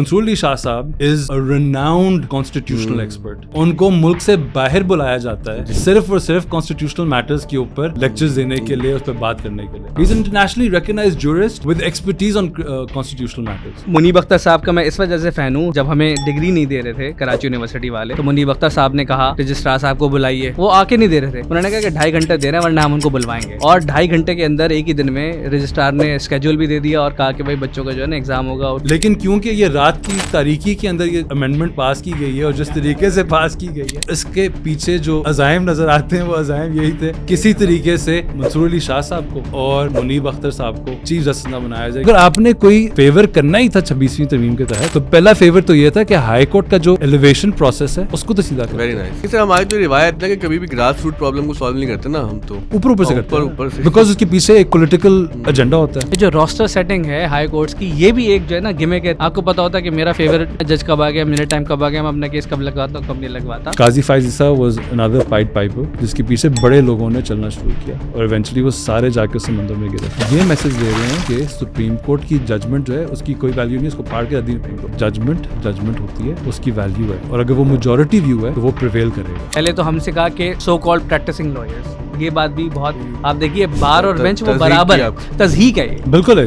منصور علی شاہ صاحب از a renowned constitutional expert. ان کو ملک سے باہر بلایا جاتا ہے صرف اور صرف constitutional matters کے اوپر لیکچرز دینے کے لیے, اس پہ بات کرنے کے لیے. He is an internationally recognized jurist with expertise on constitutional matters. منیب اختر صاحب کا میں اس وجہ سے فین ہوں, جب ہمیں ڈگری نہیں دے رہے تھے کراچی یونیورسٹی والے تو منیب اختر صاحب نے کہا رجسٹرار صاحب کو بلائیے, وہ آ کے نہیں دے رہے تھے. انہوں نے کہا کہ 2.5 گھنٹے دے رہے ہیں ورنہ ہم ان کو بلوائیں گے, اور 2.5 گھنٹے کے اندر ایک ہی دن میں رجسٹرار نے اسکیجول بھی دے دیا اور کہا کہ بھائی بچوں کا جو ہے نا ایگزام ہوگا. لیکن کیونکہ یہ رات کی تاریکی کے اندر یہ امینڈمنٹ پاس کی گئی ہے اور جس طریقے سے پاس کی گئی ہے, اس کے پیچھے جو عزائم نظر آتے ہیں وہ عزائم یہی تھے, کسی طریقے سے منصور علی شاہ صاحب کو اور منیب اختر صاحب کو چیف جسٹس نہ بنایا جائے. اگر آپ نے کوئی فیور کرنا ہی تھا 26ویں ترمیم کے تحت, تو پہلا فیور تو یہ تھا کہ ہائی کورٹ کا جو ایلیویشن پروسیس ہے اس کو تو سیدھا کریں. Very nice. اس سے ہماری جو روایت ہے کہ کبھی بھی گراس روٹ پرابلم کو سالو نہیں کرتے نا, ہم تو اوپر سے کرتے ہیں بیکاز اس کے پیچھے ایک پولیٹیکل ایجنڈا ہوتا ہے. جو روسٹر سیٹنگ ہے ہائی کورٹس کی, یہ بھی ایک جو ہے نا گمک ہے. آپ کو پتا ہوتا ہے کہ میرا فیورٹ جج کب آ گیا, میرا ٹائم کب آ گیا, میں اپنا کیس کب لگواتا ہوں کب نہیں لگواتا. قاضی فائز عیسیٰ واز another Pied Piper جس کے پیچھے بڑے لوگوں نے چلنا شروع کیا اور ایونچولی وہ سارے جا کے سمندر میں گرے. یہ میسج دے رہے ہیں کہ سپریم کورٹ کی ججمنٹ جو ہے اس کی کوئی ویلیو نہیں, اس کو پھاڑ کے ردی نہیں. ججمنٹ ہوتی ہے, اس کی ویلیو ہے, اور اگر وہ میجورٹی ویو ہے تو وہ پریویل کرے گا. پہلے تو ہم سے کہا کہ سو کالڈ پریکٹسنگ لائرز, یہ بات بھی بہت, آپ دیکھیے بار اور بینچ وہ برابر ہے, تضحیق ہے, یہ بالکل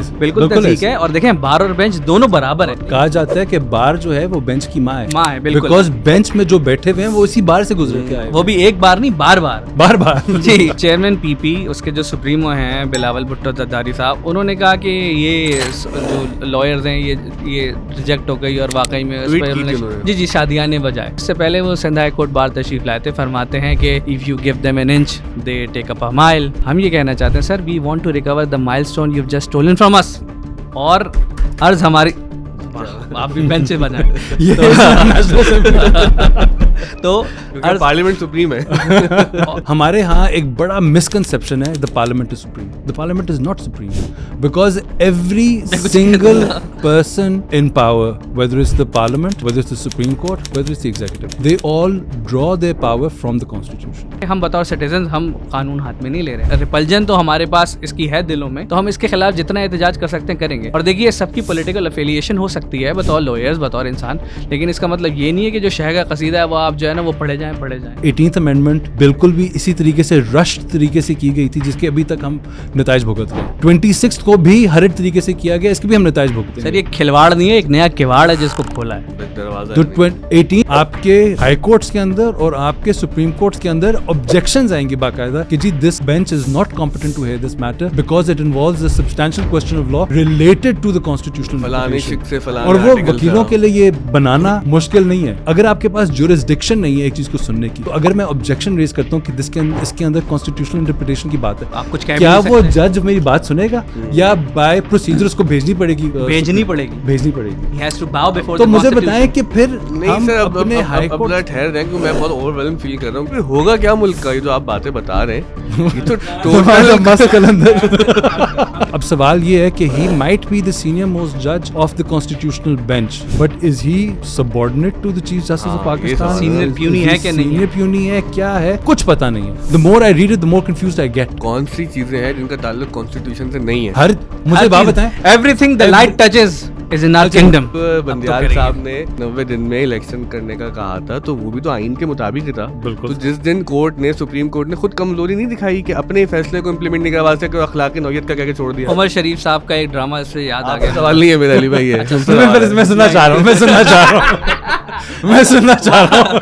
تضحیق ہے. اور دیکھیں بار اور بینچ دونوں برابر ہیں. کہا جاتا ہے کہ بار جو ہے وہ بینچ کی ماں ہے, بالکل, بیکاز بینچ میں جو بیٹھے ہوئے ہیں وہ اسی بار سے گزر کے آئے, وہ بھی ایک بار نہیں بار بار. جی. چیئرمین پی پی اس کے جو سپریمو ہیں بلاول بھٹو زرداری صاحب, انہوں نے کہا کہ یہ جو لائرز ہیں یہ ریجیکٹ ہو گئی اور واقعی میں جی شادیانے بجائے. اس سے پہلے وہ سندھ ہائی کورٹ بار تشریف لائے تھے, فرماتے ہیں کہ if you give them an inch they take up a mile. ہم یہ کہنا چاہتے ہیں سر, we want to recover the milestone you've just stolen from us. اور عرض ہماری, آپ بھی بینچ سے بنائیں تو پارلیمنٹ سپریم ہے. ہمارے ہاں ایک بڑا مسکنسیپشن ہے, the parliament is supreme. The parliament is not supreme because every single person in power, whether it's the parliament, whether it's the supreme court, whether it's the executive, they all draw their power from the constitution. ہم بطور citizens ہم قانون ہاتھ میں نہیں لے رہے. ریپلجن تو ہمارے پاس اس کی ہے دلوں میں, تو ہم اس کے خلاف جتنا احتجاج کر سکتے ہیں کریں گے. اور دیکھیے سب کی پولیٹیکل افیلیشن ہو سکتی ہے بطور لائرز, بطور انسان, لیکن اس کا مطلب یہ نہیں ہے کہ جو شہر کا قصیدہ ہے وہ آپ جو ہے نا وہ پڑھے جائیں. 18th امینڈمنٹ بالکل بھی اسی طریقے سے رشڈ طریقے سے کی گئی تھی جس کے ابھی تک ہم نتائج بھگت رہے ہیں. 26th کو بھی ہر ایک طریقے سے کیا گیا, اس کے بھی ہم نتائج بھگتے ہیں. سر یہ کھلواڑ نہیں ہے, ایک نیا کواڑ ہے جس کو کھولا ہے. تو 18 آپ کے ہائی کورٹس کے اندر اور آپ کے سپریم کورٹس کے اندر آبجیکشنز آئیں گی باقاعدہ کہ جی this bench is not competent to hear this matter because it involves a substantial question of law related to the constitutional. اور وہ وکیلوں کے لیے یہ بنانا مشکل نہیں ہے. اگر آپ کے پاس جورسڈکشن نہیں ہے ایک چیز کو سننے کی, تو اگر میں آبجیکشن ریز کرتا ہوں کہ اس کے اندر کانسٹیٹیوشنل انٹرپریٹیشن کی بات ہے, آپ کچھ کیا وہ جج میری بات سنے گا یا بائی پروسیجر اس کو بھیجنی پڑے گی. تو مجھے بتائیں کہ پھر نہیں سر, اپنے ہائی کورٹ ٹھہر رہے ہیں کہ میں بہت اوور ویلم فیل کر رہا ہوں کہ ہوگا کیا ملک کا, یہ جو آپ باتیں بتا رہے ہیں یہ تو ٹوٹل. اب سوال یہ ہے کہ he might be the senior most judge of the constitutional bench, but is he subordinate to the Chief Justice of Pakistan? Senior پیونی ہے کہ نہیں, senior پیونی ہے کیا ہے, کچھ پتا نہیں ہے. The more I read it, the more confused I get. کون سی چیزیں ہیں جن کا تعلق کانسٹیٹیوشن سے نہیں ہے؟ ہر مجھے بات بتائیں. Everything the light touches is in our kingdom. Bandial صاحب نے 90 دن میں الیکشن کرنے کا کہا تھا, تو وہ بھی تو آئین کے مطابق ہی تھا. تو جس دن کورٹ نے, سپریم کورٹ نے خود کمزوری نہیں دکھائی کہ اپنے فیصلے کو امپلیمنٹ نہیں کروا سکے, اخلاقی نوعیت کا کہہ کے چھوڑ دیا. عمر شریف صاحب کا ایک ڈرامہ اس سے یاد آ گیا. سوال نہیں ہے میرا علی بھائی, میں سننا چاہ رہا ہوں.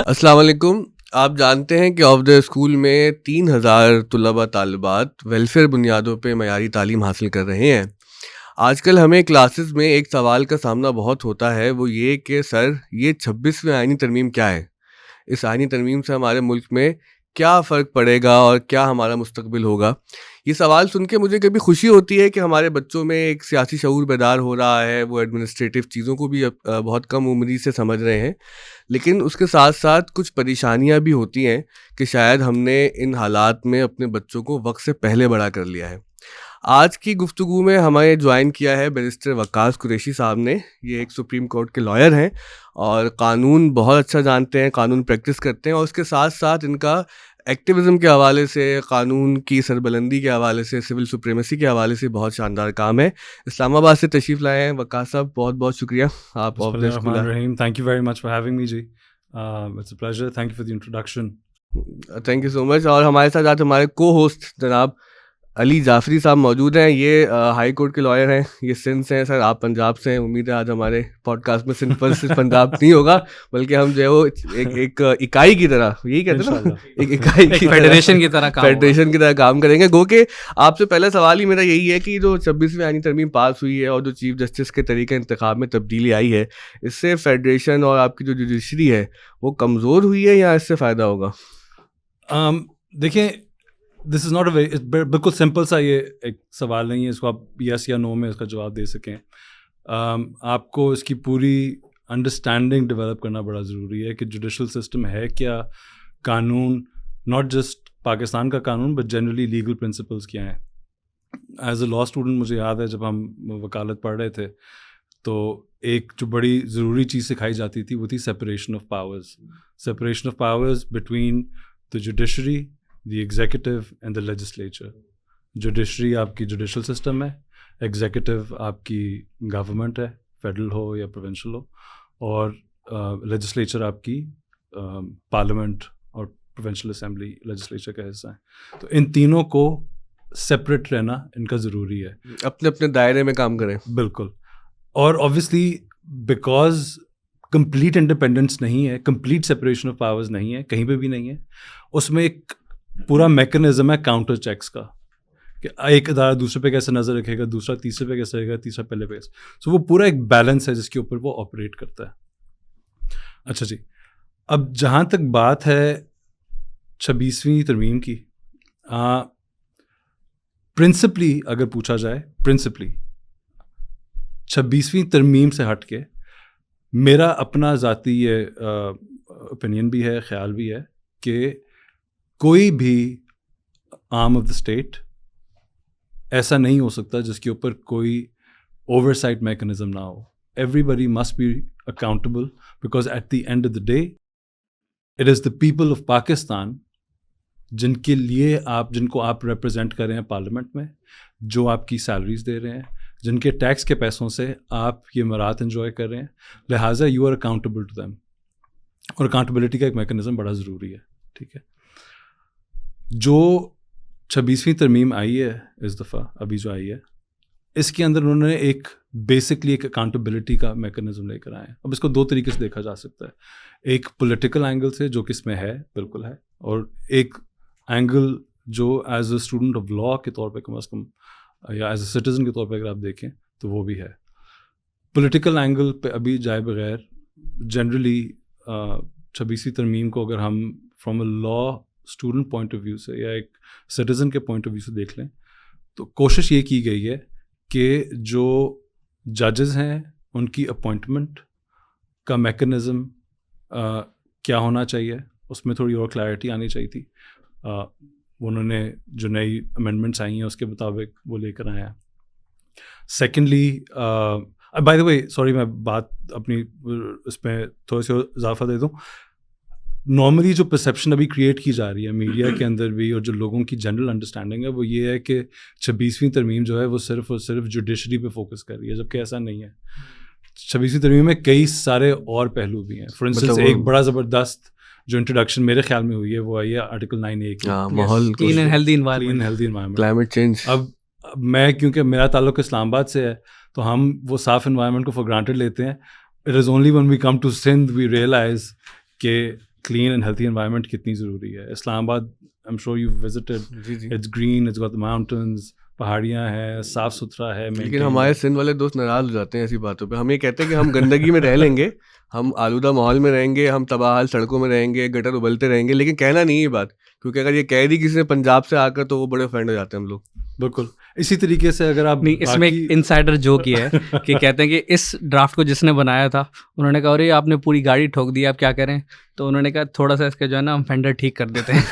السلام علیکم. آپ جانتے ہیں کہ آف دا اسکول میں 3000 طلباء طالبات ویلفیئر بنیادوں پہ معیاری تعلیم حاصل کر رہے ہیں. آج کل ہمیں کلاسز میں ایک سوال کا سامنا بہت ہوتا ہے, وہ یہ کہ سر یہ 26ویں آئینی ترمیم کیا ہے, اس آئینی ترمیم سے ہمارے ملک میں کیا فرق پڑے گا اور کیا ہمارا مستقبل ہوگا. یہ سوال سن کے مجھے کبھی خوشی ہوتی ہے کہ ہمارے بچوں میں ایک سیاسی شعور بیدار ہو رہا ہے, وہ ایڈمنسٹریٹو چیزوں کو بھی بہت کم عمری سے سمجھ رہے ہیں, لیکن اس کے ساتھ ساتھ کچھ پریشانیاں بھی ہوتی ہیں کہ شاید ہم نے ان حالات میں اپنے بچوں کو وقت سے پہلے بڑا کر لیا ہے. آج کی گفتگو میں ہمیں جوائن کیا ہے بیرسٹر وقاص قریشی صاحب نے. یہ ایک سپریم کورٹ کے لائر ہیں اور قانون بہت اچھا جانتے ہیں, قانون پریکٹس کرتے ہیں, اور اس کے ساتھ ساتھ ان کا ایکٹیویزم کے حوالے سے، قانون کی سربلندی کے حوالے سے، سول سپریمیسی کے حوالے سے بہت شاندار کام ہے. اسلام آباد سے تشریف لائے ہیں وقاص صاحب، بہت بہت شکریہ. آپ of the school. Thank you very much for having me جی. It's a pleasure. Thank you for the introduction. Thank you so much. اور ہمارے ساتھ آج ہمارے کو ہوسٹ جناب علی جعفری صاحب موجود ہیں. یہ ہائی کورٹ کے لائر ہیں. یہ سندھ سے ہیں سر، آپ پنجاب سے ہیں. امید ہے آج ہمارے پوڈ کاسٹ میں سندھ پر صرف پنجاب نہیں ہوگا، بلکہ ہم جو ہے وہ ایک اکائی کی طرح، یہی کہتے ہیں نا، ایک اکائی کی فیڈریشن کی طرح کام کریں گے. گو کہ آپ سے پہلا سوال ہی میرا یہی ہے کہ جو 26ویں آئینی ترمیم پاس ہوئی ہے اور جو چیف جسٹس کے طریقہ انتخاب میں تبدیلی آئی ہے، اس سے فیڈریشن اور آپ کی جو جوڈیشری ہے وہ کمزور ہوئی ہے یا اس سے فائدہ ہوگا؟ دیکھیں، دس از ناٹ اے ویری، بالکل سمپل سا یہ ایک سوال نہیں ہے، اس کو آپ یس یا نو میں اس کا جواب دے سکیں. آپ کو اس کی پوری انڈرسٹینڈنگ ڈیولپ کرنا بڑا ضروری ہے کہ جوڈیشل سسٹم ہے کیا، قانون، ناٹ جسٹ پاکستان کا قانون بٹ جنرلی لیگل پرنسپلس کیا ہیں. ایز اے لا اسٹوڈنٹ مجھے یاد ہے جب ہم وکالت پڑھ رہے تھے تو ایک جو بڑی ضروری چیز سکھائی جاتی تھی وہ تھی separation of powers. Separation of powers between the judiciary, the executive and the legislature. Judiciary آپ کی جوڈیشل سسٹم ہے، ایگزیکٹو آپ کی گورنمنٹ ہے، فیڈرل ہو یا پروونشل ہو، اور لیجسلیچر آپ کی پارلیمنٹ اور پروونشل اسمبلی لیجسلیچر کا حصہ ہے. تو ان تینوں کو سپریٹ رہنا ان کا ضروری ہے، اپنے اپنے دائرے میں کام کریں. بالکل. اور آبویسلی بیکاز کمپلیٹ انڈیپینڈنس نہیں ہے، کمپلیٹ سپریشن آف پاورز نہیں ہے، کہیں پہ بھی نہیں ہے. اس میں ایک پورا میکنزم ہے کاؤنٹر چیکس کا، کہ ایک ادارہ دوسرے پہ کیسے نظر رکھے گا، دوسرا تیسرے پہ کیسے رکھے گا، تیسرا پہلے پہ کیسے. سو وہ پورا ایک بیلنس ہے جس کے اوپر وہ آپریٹ کرتا ہے. اچھا جی، اب جہاں تک بات ہے 26ویں ترمیم کی، پرنسپلی اگر پوچھا جائے، پرنسپلی 26ویں ترمیم سے ہٹ کے میرا اپنا ذاتی یہ اوپینین بھی ہے، خیال بھی ہے کہ کوئی بھی آرم آف دا اسٹیٹ ایسا نہیں ہو سکتا جس کے اوپر کوئی اوور سائٹ میکنزم نہ ہو. Everybody must be accountable because at the end of the day it is the people of Pakistan جن کے لیے جن کو آپ ریپرزینٹ کر رہے ہیں پارلیمنٹ میں، جو آپ کی سیلریز دے رہے ہیں، جن کے ٹیکس کے پیسوں سے آپ یہ مراد انجوائے کر رہے ہیں. لہٰذا you are accountable to them, اور اکاؤنٹیبلٹی کا ایک میکنزم بڑا ضروری ہے. ٹھیک ہے، جو 26ویں ترمیم آئی ہے اس دفعہ، ابھی جو آئی ہے، اس کے اندر انہوں نے ایک بیسکلی ایک اکاؤنٹیبلٹی کا میکنزم لے کر آئے ہیں. اب اس کو دو طریقے سے دیکھا جا سکتا ہے، ایک پولیٹیکل اینگل سے جو کہ اس میں ہے، بالکل ہے، اور ایک اینگل جو as a student of law کے طور پہ کم از کم یا ایز اے سٹیزن کے طور پہ اگر آپ دیکھیں تو وہ بھی ہے. پولیٹیکل اینگل پہ ابھی جائے بغیر جنرلی 26ویں ترمیم کو اگر ہم from a law student point of view سے یا ایک سٹیزن کے پوائنٹ آف ویو سے دیکھ لیں تو کوشش یہ کی گئی ہے کہ جو ججز ہیں ان کی اپوائنٹمنٹ کا میکنزم کیا ہونا چاہیے، اس میں تھوڑی اور کلیئرٹی آنی چاہیے تھی. انہوں نے جو نئی امینڈمنٹس آئی ہیں اس کے مطابق وہ لے کر آئے ہیں. Secondly, by the way sorry میں بات اپنی اس میں تھوڑا سا اضافہ دے دوں. نارملی جو پرسیپشن ابھی کریٹ کی جا رہی ہے میڈیا کے اندر بھی اور جو لوگوں کی جنرل انڈرسٹینڈنگ ہے وہ یہ ہے کہ 26ویں ترمیم جو ہے وہ صرف اور صرف جوڈیشری پہ فوکس کر رہی ہے، جبکہ ایسا نہیں ہے. 26ویں ترمیم میں کئی سارے اور پہلو بھی ہیں. فار انسٹنس ایک بڑا زبردست جو انٹروڈکشن میرے خیال میں ہوئی ہے وہ آئی ہے آرٹیکل 9A کی، ماحول، clean and healthy environment, climate change. اب میں کیونکہ میرا تعلق اسلام آباد سے ہے تو ہم وہ صاف انوائرمنٹ کو فار گرانٹیڈ لیتے ہیں. It is only when we come to Sindh we realize کہ کلین اینڈ ہیلتھی انوائرمنٹ کتنی ضروری ہے. Islamabad I am sure you visited, it's green, it's got mountains, پہاڑیاں ہیں، صاف ستھرا ہے. لیکن ہمارے سندھ والے دوست ناراض ہو جاتے ہیں ایسی باتوں پہ. ہم یہ کہتے ہیں کہ ہم گندگی میں رہ لیں گے، ہم آلودہ ماحول میں رہیں گے، ہم تباہ حال سڑکوں میں رہیں گے، گٹر ابلتے رہیں گے، لیکن کہنا نہیں یہ بات، کیونکہ اگر یہ کہہ دی کسی نے پنجاب سے آ کر تو وہ بڑے افینڈ ہو جاتے ہیں ہم لوگ. بالکل اسی طریقے سے اگر آپ نہیں, اس میں ایک انسائڈر جوک یہ ہے کہ کہتے ہیں کہ اس ڈرافٹ کو جس نے بنایا تھا انہوں نے کہا ارے آپ نے پوری گاڑی ٹھوک دی, آپ کیا کریں؟ تو انہوں نے کہا تھوڑا سا اس کے جو ہے نا ہم فینڈر ٹھیک کر دیتے ہیں.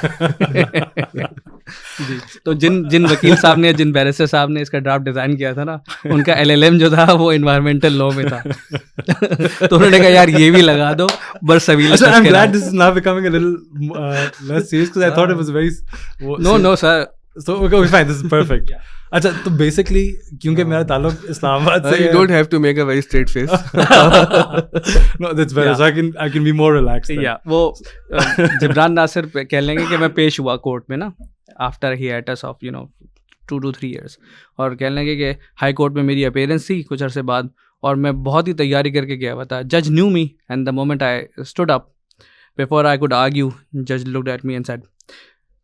جی, تو جن وکیل صاحب نے, جن بیرسٹر صاحب نے اس کا ڈرافٹ ڈیزائن کیا تھا نا, ان کا LLM جو تھا وہ انوائرمنٹل لا میں تھا. تو انہوں نے کہا یار یہ بھی لگا دو برسبیل. I'm glad this is now becoming a little less serious because I thought it was very no sir. So okay, fine, this is perfect. اچھا, تو بیسکلی کیونکہ میرا تعلق اسلام آباد سے, you don't have to make a very straight face. No, that's better. So I can be more relaxed. Yeah, وہ جبران ناصر کہہ لیں گے کہ میں پیش ہوا کورٹ میں نا after hiatus of 2 to 3 years, اور کہہ لیں گے کہ ہائی کورٹ میں میری اپیرنس تھی کچھ عرصے بعد, اور میں بہت ہی تیاری کر کے گیا ہوا تھا. جج knew me and the moment I stood up, before I could argue, judge looked at me and said,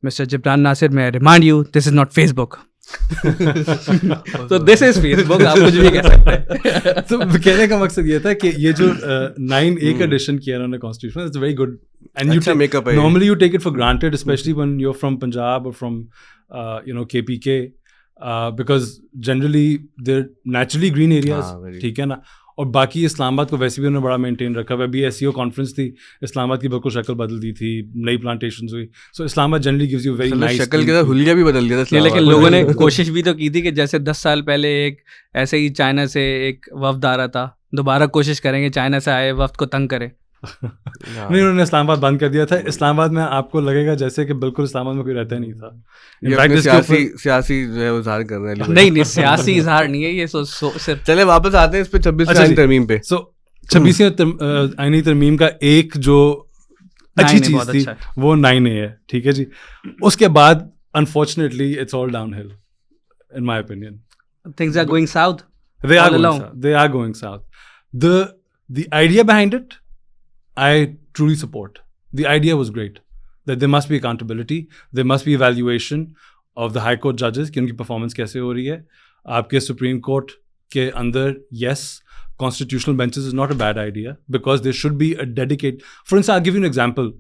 Mr. Jibran Nasir, may I remind you, this is not Facebook. So this is Facebook. آپ کچھ بھی کہہ سکتے ہیں. تو کہنے کا مقصد یہ تھا کہ یہ جو 9A کا ایڈیشن کیا انہوں نے constitution, it's very good, and normally you take it for granted, especially when you're from Punjab or from KPK, because generally they're naturally green areas. ٹھیک ہے نا, اور باقی اسلام آباد کو ویسے بھی انہوں نے بڑا مینٹین رکھا ہوا. ابھی SEO کانفرنس تھی, اسلام آباد کی بالکل شکل بدل دی تھی, نئی پلانٹیشنز ہوئی. سو اسلام آباد generally gives you very nice شکل کے ساتھ حلیہ بھی بدل دیا تھا. لیکن لوگوں نے کوشش بھی تو کی تھی کہ جیسے 10 سال پہلے ایک ایسے ہی چائنا سے ایک وفد آ رہا تھا, دوبارہ کوشش کریں گے چائنا سے آئے وفد کو تنگ کرے. نہیں, انہوں نے اسلام آباد بند کر دیا تھا. اسلام آباد میں آپ کو لگے گا جیسے کہ بالکل اسلام آباد میں کوئی رہتا ہی نہیں تھا. سیاسی جو ہے اظہار کر رہے ہیں. نہیں, سیاسی اظہار نہیں ہے یہ. صرف چلے واپس آتے ہیں اس پہ 26ویں ترمیم پہ. سو 26ویں آئینی ترمیم کا ایک جو اچھی چیز تھی وہ 9A ہے. ٹھیک ہے جی, اس کے بعد unfortunately it's all downhill in my opinion. things are going south. They are going south. The idea behind it, I truly support. The idea was great, that there must be accountability, there must be evaluation of the high court judges کہ ان کی performance کیسے ہو رہی ہے. آپ کے supreme court کے اندر yes, constitutional benches is not a bad idea because there should be a dedicated, for instance I'll give you an example,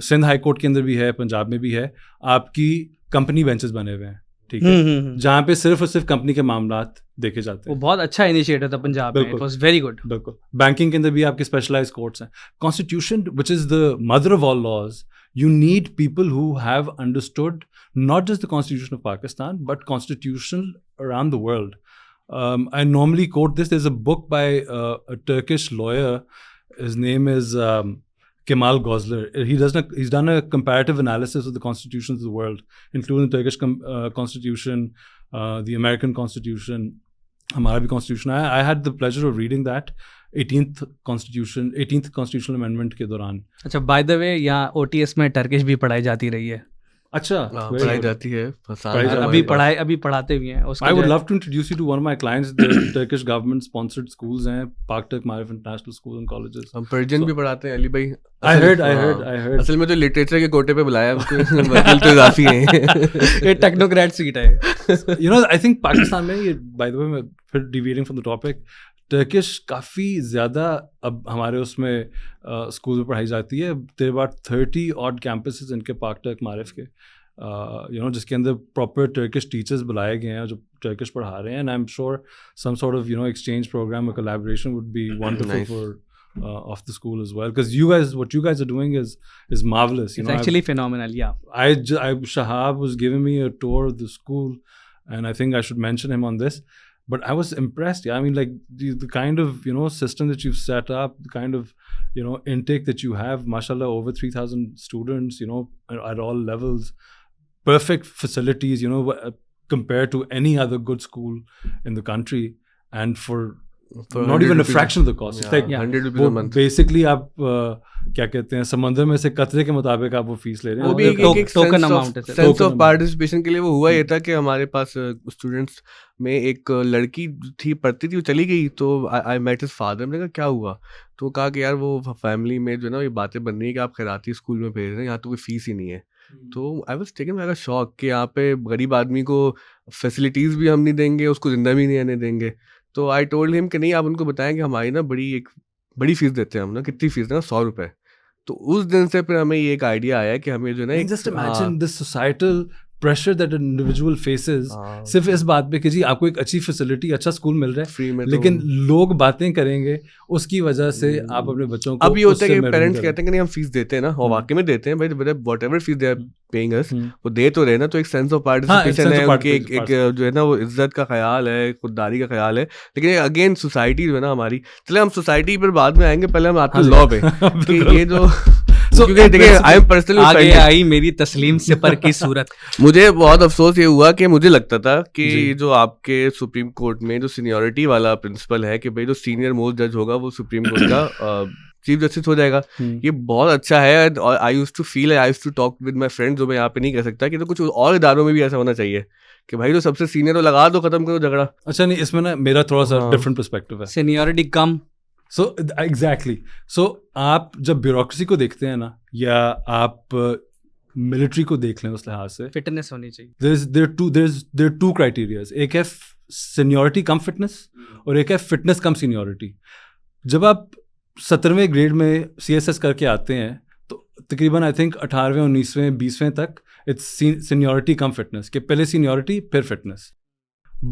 Sindh high court کے اندر بھی ہے, پنجاب میں بھی ہے, آپ کی کمپنی بینچز بنے ہوئے ہیں. ٹھیک ہے, جہاں پہ صرف اور صرف کمپنی کے معاملات دیکھے جاتے ہیں. وہ بہت اچھا انیشیٹو تھا پنجاب میں, اٹ واز ویری گڈ. بالکل. بینکنگ کے اندر بھی آپ کے اسپیشلائز کورٹس ہیں. Constitution which is the mother of all laws, you need people who have understood not just the Constitution of Pakistan, but constitution around the world. I normally quote this. There's a book by a Turkish lawyer. His name is Kemal Gozler. He's done a comparative analysis of the constitutions of the world, including the Turkish constitution, the American constitution, ہمارا بھی constitution. I had the pleasure of reading that 18th constitutional amendment کے دوران. اچھا, by the way یہاں OTS میں Turkish بھی پڑھائی جاتی رہی ہے. اچھا, پڑھائی جاتی ہے, ابھی پڑھاتے بھی ہیں. I would love to introduce you to one of my clients. The Turkish government sponsored schools ہیں, Pak Turk Marif International Schools and Colleges. ہم پرجن بھی پڑھاتے ہیں علی بھائی. I heard. اصل میں تو لٹریچر کے کوٹے پہ بلایا, وکیل تو اضافی ہیں. یہ ٹیکنوکریٹ سیٹ ہے. You know, I think Pakistan میں, by the way, میں پھر deviating from the topic, Turkish کافی زیادہ اب ہمارے اس میں اسکول میں پڑھائی جاتی ہے. دیر اباؤٹ 30 odd campuses ان کے پاک ٹرک معرف کے, جس کے اندر پراپر ٹرکش ٹیچرز بلائے گئے ہیں جو ٹرکش پڑھا رہے ہیں. And I am sure some sort of exchange program اور collaboration would be wonderful for of the school as well, because what you guys are doing is marvelous. It's actually phenomenal. Yeah, Shahab was giving me a tour of the school, and I think I should mention him on this. But I was impressed. Yeah, I mean, like the kind of system that you've set up, the kind of intake that you have. Mashallah, over 3,000 students. At all levels, perfect facilities. Compared to any other good school in the country, and for not even a fraction of the cost. It's like 100 rupees a month. Basically, آپ کیا کہتے ہیں, سمندر میں سے قطرے کے مطابق آپ وہ فیس لے رہے ہیں. وہ بھی ایک ٹوکن اماؤنٹ ہے. سینس آف پارٹیسپیشن کے لیے وہ ہوا یہ تھا کہ ہمارے پاس اسٹوڈنٹس میں ایک لڑکی تھی, پڑھتی تھی, وہ چلی گئی. تو آئی میٹ ہز فادر. میں نے کہا کیا ہوا؟ تو کہا کہ یار وہ فیملی میں جو ہے نا یہ باتیں بن رہی ہیں کہ آپ خیراتی اسکول میں بھیج رہے ہیں, یہاں تو کوئی فیس ہی نہیں ہے. تو آئی واز ٹیکن بائی اے شاک کہ یہاں پہ غریب آدمی کو فیسلٹیز بھی ہم نہیں دیں گے, اس کو زندہ بھی نہیں رہنے دیں گے. تو آئی ٹولڈ ہم کہ نہیں, آپ ان کو بتائیں کہ ہماری نا بڑی فیس دیتے ہیں ہم نا. کتنی فیس دینا؟ 100 روپے. تو اس دن سے پھر ہمیں یہ ایک آئیڈیا آیا کہ ہمیں جو ہے نا, just imagine this societal pressure that an individual faces صرف اس بات پہ کہ جی آپ کو ایک اچھی فیسلٹی اچھا اسکول مل رہا ہے لیکن لوگ باتیں کریں گے اس کی وجہ سے آپ اپنے بچوں کو. اب یہ ہوتا ہے کہ پیرنٹس کہتے ہیں کہ نہیں ہم فیس دیتے ہیں نا, اور واقعی میں دیتے ہیں بھائی, whatever fees they are paying اس وہ دے تو رہے نا, تو ایک سینس آف پارٹیسپیشن ہے, ان کی ایک جو ہے نا وہ عزت کا خیال ہے, خودداری کا خیال ہے. لیکن اگین سوسائٹی جو ہے نا ہماری, چلے ہم سوسائٹی پر بعد میں آئیں گے, پہلے ہم آتے ہیں لا پہ کہ یہ جو آگے آئی میری تسلیم سپر کی صورت. مجھے بہت افسوس یہ ہوا کہ مجھے لگتا تھا کہ جو آپ کے سپریم کورٹ میں جو سینیورٹی والا پرنسپل ہے کہ بھائی جو سینئر موسٹ جج ہوگا وہ سپریم کورٹ کا چیف جسٹس ہو جائے گا, یہ بہت اچھا ہے. اور I used to feel, I used to talk with my friend, جو میں یہاں پہ نہیں کہہ سکتا, کہ تو کچھ اور اداروں میں بھی ایسا ہونا چاہیے کہ بھائی جو سب سے سینئر ہو لگا دو, ختم کرو جھگڑا. اچھا نہیں, اس میں نا میرا تھوڑا سا ڈفرنٹ پرسپیکٹو ہے, سینیورٹی کم. سو ایگزیکٹلی, سو آپ جب بیوروکریسی کو دیکھتے ہیں نا, یا آپ ملٹری کو دیکھ لیں اس لحاظ سے, فٹنس ہونی چاہیے. there are two criterias, ایک ہے سینیورٹی کم فٹنس اور ایک ہے فٹنس کم سینیورٹی. جب آپ 17ویں گریڈ میں CSS کر کے آتے ہیں تو تقریباً آئی تھنک 18ویں 19ویں 20ویں تک اٹس سینیورٹی کم فٹنس, کہ پہلے سینیورٹی پھر fitness.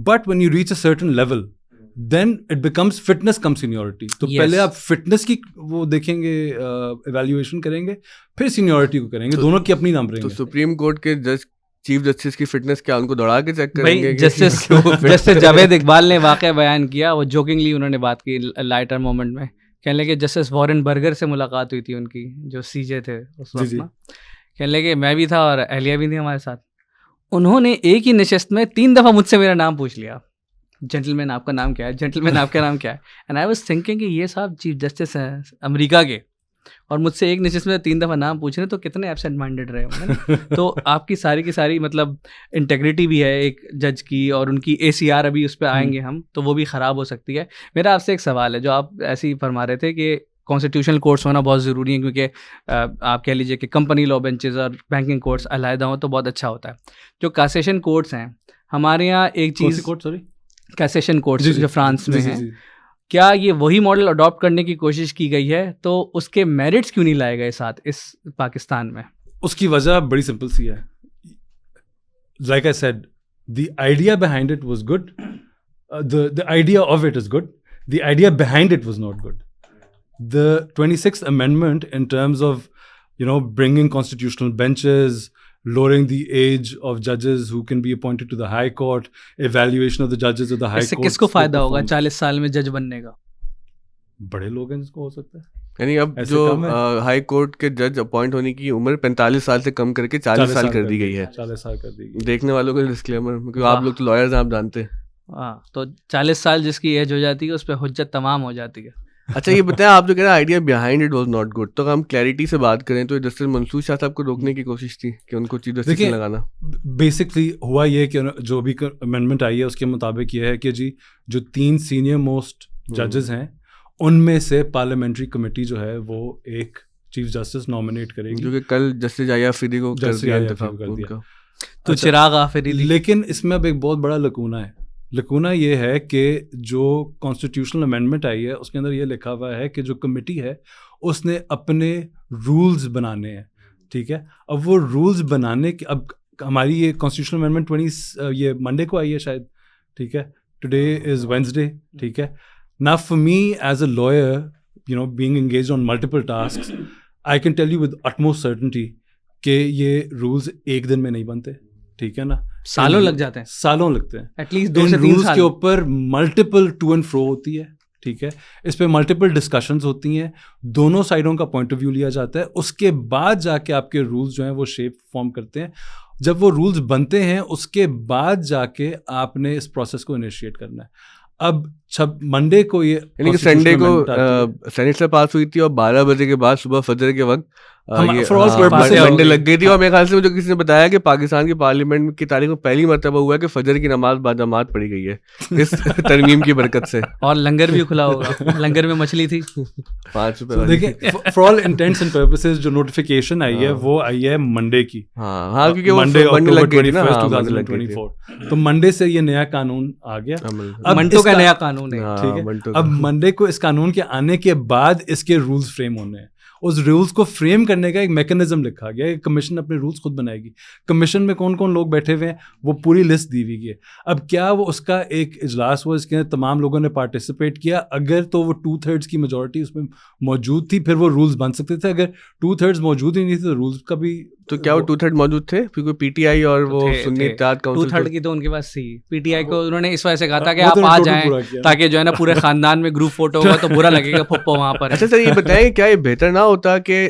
But when you reach a certain level then it becomes fitness come seniority. تو پہلے آپ فٹنس کی وہ دیکھیں گے, ایویلیویشن کریں گے, پھر سینیورٹی کو کریں گے, دونوں کی اپنی نمبریں. تو سپریم کورٹ کے جج چیف جسٹس کی فٹنس کیا ان کو دوڑا کے چیک کریں گے؟ جسٹس جاوید اقبال نے واقعہ بیان کیا, وہ جوکنگلی انہوں نے بات کی لائٹر مومنٹ میں, کہنے لگے جسٹس وارن برگر سے ملاقات ہوئی تھی ان کی, جو CJ تھے اس وقت نا, کہنے لگے میں بھی تھا اور اہلیہ بھی تھی ہمارے ساتھ. انہوں نے ایک ہی نشست میں 3 دفعہ مجھ سے میرا نام پوچھ لیا, جینٹل آپ کا نام کیا ہے, جینٹل آپ کا نام کیا ہے. اینڈ آئی واز تھنکنگ کہ یہ صاحب چیف جسٹس ہیں امریکہ کے, اور مجھ سے ایک نشست میں 3 دفعہ نام پوچھ رہے ہیں, تو کتنے ایبسینٹ مائنڈیڈ رہے ہوں گے. تو آپ کی ساری کی ساری مطلب انٹیگریٹی بھی ہے ایک جج کی, اور ان کی ACR ابھی اس پہ آئیں گے ہم, تو وہ بھی خراب ہو سکتی ہے. میرا آپ سے ایک سوال ہے, جو آپ ایسے ہی فرما رہے تھے کہ کانسٹیٹیوشنل کورٹس ہونا بہت ضروری ہے, کیونکہ آپ کہہ لیجیے کہ کمپنی لا بینچز اور بینکنگ کورٹس علیحدہ ہوں تو بہت اچھا ہوتا ہے. جو کاسیشن کورٹس ہیں ہمارے یہاں, ایک چیز کیسیشن کورٹس جو فرانس میں ہیں, کیا یہ وہی ماڈل اڈاپٹ کرنے کی کوشش کی گئی ہے؟ تو اس کے میرٹس کیوں نہیں لائے گئے ساتھ اس پاکستان میں؟ اس کی وجہ بڑی سمپل سی ہے. Like I said, the idea behind it was good, the idea of it is good, the idea behind it was not good. The 26th Amendment in terms of, bringing constitutional benches, lowering the age of judges who can be appointed to the High Court, evaluation of the judges of the High Court. اس سے کس کو فائدہ ہوگا 40 سال میں جج بننے کا؟ بڑے لوگ ہیں جس کو ہو سکتا ہے. یعنی اب جو ہائی کورٹ کے جج اپوائنٹ ہونے کی عمر 45 سال سے کم کر کے 40 سال کر دی گئی ہے. 40 سال کر دی گئی. دیکھنے والوں کو ڈسکلیمر, کیونکہ آپ لوگ تو لائرز ہیں, آپ جانتے ہیں. ہاں, تو 40 سال جس کی ایج ہو جاتی ہے اس پہ حجت تمام ہو جاتی ہے. اچھا یہ بتائیں, آپ جو کہہ رہے ہیں idea behind it was not good, تو ہم کلیئرٹی سے بات کریں تو جسٹس منصور شاہ صاحب کو روکنے کی کوشش تھی کہ ان کو چیف جسٹس میں لگانا. بیسکلی ہوا یہ کہ جو بھی امینڈمنٹ آئی ہے اس کے مطابق یہ ہے کہ جی جو 3 سینئر موسٹ ججز ہیں ان میں سے پارلیمنٹری کمیٹی جو ہے وہ ایک چیف جسٹس نامینیٹ کرے گی, جو کہ کل جسٹس جائے آفریدی کو کر دیا. تو چراغ آفریدی. لیکن اس میں اب ایک بہت بڑا لکونہ ہے. لکونہ یہ ہے کہ جو کانسٹیٹیوشنل امینڈمنٹ آئی ہے اس کے اندر یہ لکھا ہوا ہے کہ جو کمیٹی ہے اس نے اپنے رولز بنانے ہیں. ٹھیک ہے, اب وہ رولز بنانے کے, اب ہماری یہ کانسٹیٹیوشنل امینڈمنٹ 20 یہ منڈے کو آئی ہے شاید. ٹھیک ہے, ٹوڈے از وینسڈے. ٹھیک ہے, نا for me as a lawyer, being engaged on multiple tasks, I can tell you with utmost certainty کہ یہ رولز ایک دن میں نہیں بنتے. ٹھیک ہے نا, سالوں لگ جاتے ہیں, سالوں لگتے ہیں. ایٹ لیسٹ 2 سے 3 سال کے اوپر ملٹیپل ٹو اینڈ فرو ہوتی ہے. ٹھیک ہے, اس پہ ملٹیپل ڈسکشنز ہوتی ہیں, دونوں سائڈوں کا پوائنٹ آف ویو لیا جاتا ہے, اس کے بعد جا کے آپ کے رولز جو ہیں وہ شیپ فارم کرتے ہیں. جب وہ رولز بنتے ہیں اس کے بعد جا کے آپ نے اس پروسیس کو انیشیٹ کرنا ہے. اب منڈے کو یہ یعنی کہ سنڈے کو سینٹ سے پاس ہوئی تھی اور 12 بجے کے بعد صبح فجر کے وقت منڈے لگ گئی تھی. اور میرے خیال سے جو کسی نے بتایا کہ پاکستان کی پارلیمنٹ کی تاریخ میں پہلی مرتبہ ہوا ہے کہ فجر کی نماز باجماعت پڑھی گئی ہے اس ترمیم کی برکت سے. اور لنگر بھی کھلا ہوگا, لنگر میں مچھلی تھی 5 روپے. دیکھیں فار آل انٹینٹس اینڈ پرپسز جو نوٹیفیکیشن آئی ہے وہ آئی ہے منڈے کی. ہاں کیونکہ منڈے لگ گئی نا 2024. تو منڈے سے یہ نیا قانون آ گیا, منٹو کا نیا قانون ہے. ٹھیک ہے, اب منڈے کو اس قانون کے آنے کے بعد اس کے رولز فریم ہونے ہیں. اس رولس کو فریم کرنے کا ایک میکینزم لکھا گیا ہے. کمیشن اپنے رولس خود بنائے گی. کمیشن میں کون کون لوگ بیٹھے ہوئے ہیں وہ پوری لسٹ دی ہوئی ہے. اب کیا وہ اس کا ایک اجلاس ہوا, اس کے اندر تمام لوگوں نے پارٹیسپیٹ کیا؟ اگر تو وہ 2/3 کی میجورٹی اس میں موجود تھی پھر وہ رولس بن سکتے تھے. اگر 2/3 موجود ہی نہیں تھے تو رولس کا بھی. تو کیا وہ 2/3 موجود تھے؟ کیونکہ پی ٹی آئی اور وہ سنی اتحاد کونسل 2/3 کی تو ان کے پاس تھی. پی ٹی آئی کو انہوں نے اس وجہ سے کہا تھا کہ آپ آ جائیں تاکہ جو ہے نا پورے خاندان میں گروپ فوٹو ہوگا تو برا لگے گا پھپھو وہاں پر. اچھا سر یہ بتائیں کیا یہ بہتر نہ ہوتا کہ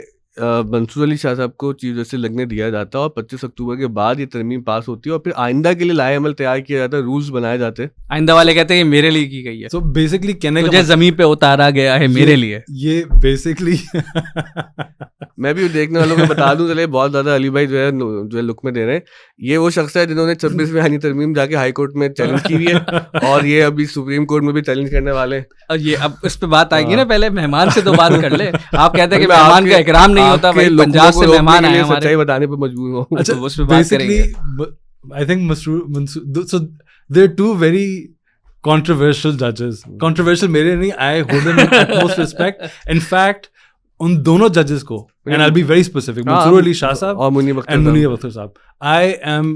منصور علی شاہ صاحب کو چیف جسٹس لگنے دیا جاتا اور 25 اکتوبر کے بعد یہ ترمیم پاس ہوتی ہے اور پھر آئندہ کے لیے لائحہ عمل تیار کیا جاتا ہے, رولز بنائے جاتے؟ آئندہ والے کہتے ہیں یہ میرے لیے کی گئی ہے, سو بیسکلی کہنے مجھے زمین پہ اتارا گیا ہے میرے لیے. یہ بیسکلی میں بھی دیکھنے والوں کو بتا دوں, چلے بہت زیادہ علی بھائی جو ہے لک میں دے رہے ہیں, یہ وہ شخص ہے جنہوں نے 26ویں آئینی ترمیم جا کے ہائی کورٹ میں چیلنج کی ہوئی ہے اور یہ ابھی سپریم کورٹ میں بھی چیلنج کرنے والے ہیں. اور یہ اب اس پہ بات آئے گی نا, پہلے مہمان سے تو بات کر لے. آپ کہتے ہیں کہ مہمان کا اکرام نہیں ہوتا, بھائی پنجاب سے مہمان آئے ہمارے, سچائی بتانے پہ مجبور ہوں. اچھا اس پہ بات کریں گے. I think Mansoor, so there are two very controversial judges. Controversial میرے نہیں, I hold them in utmost respect. In fact, ان دونوں ججز کو, and I'll be very specific, منصور علی شاہ صاحب اور منیب اختر صاحب, I am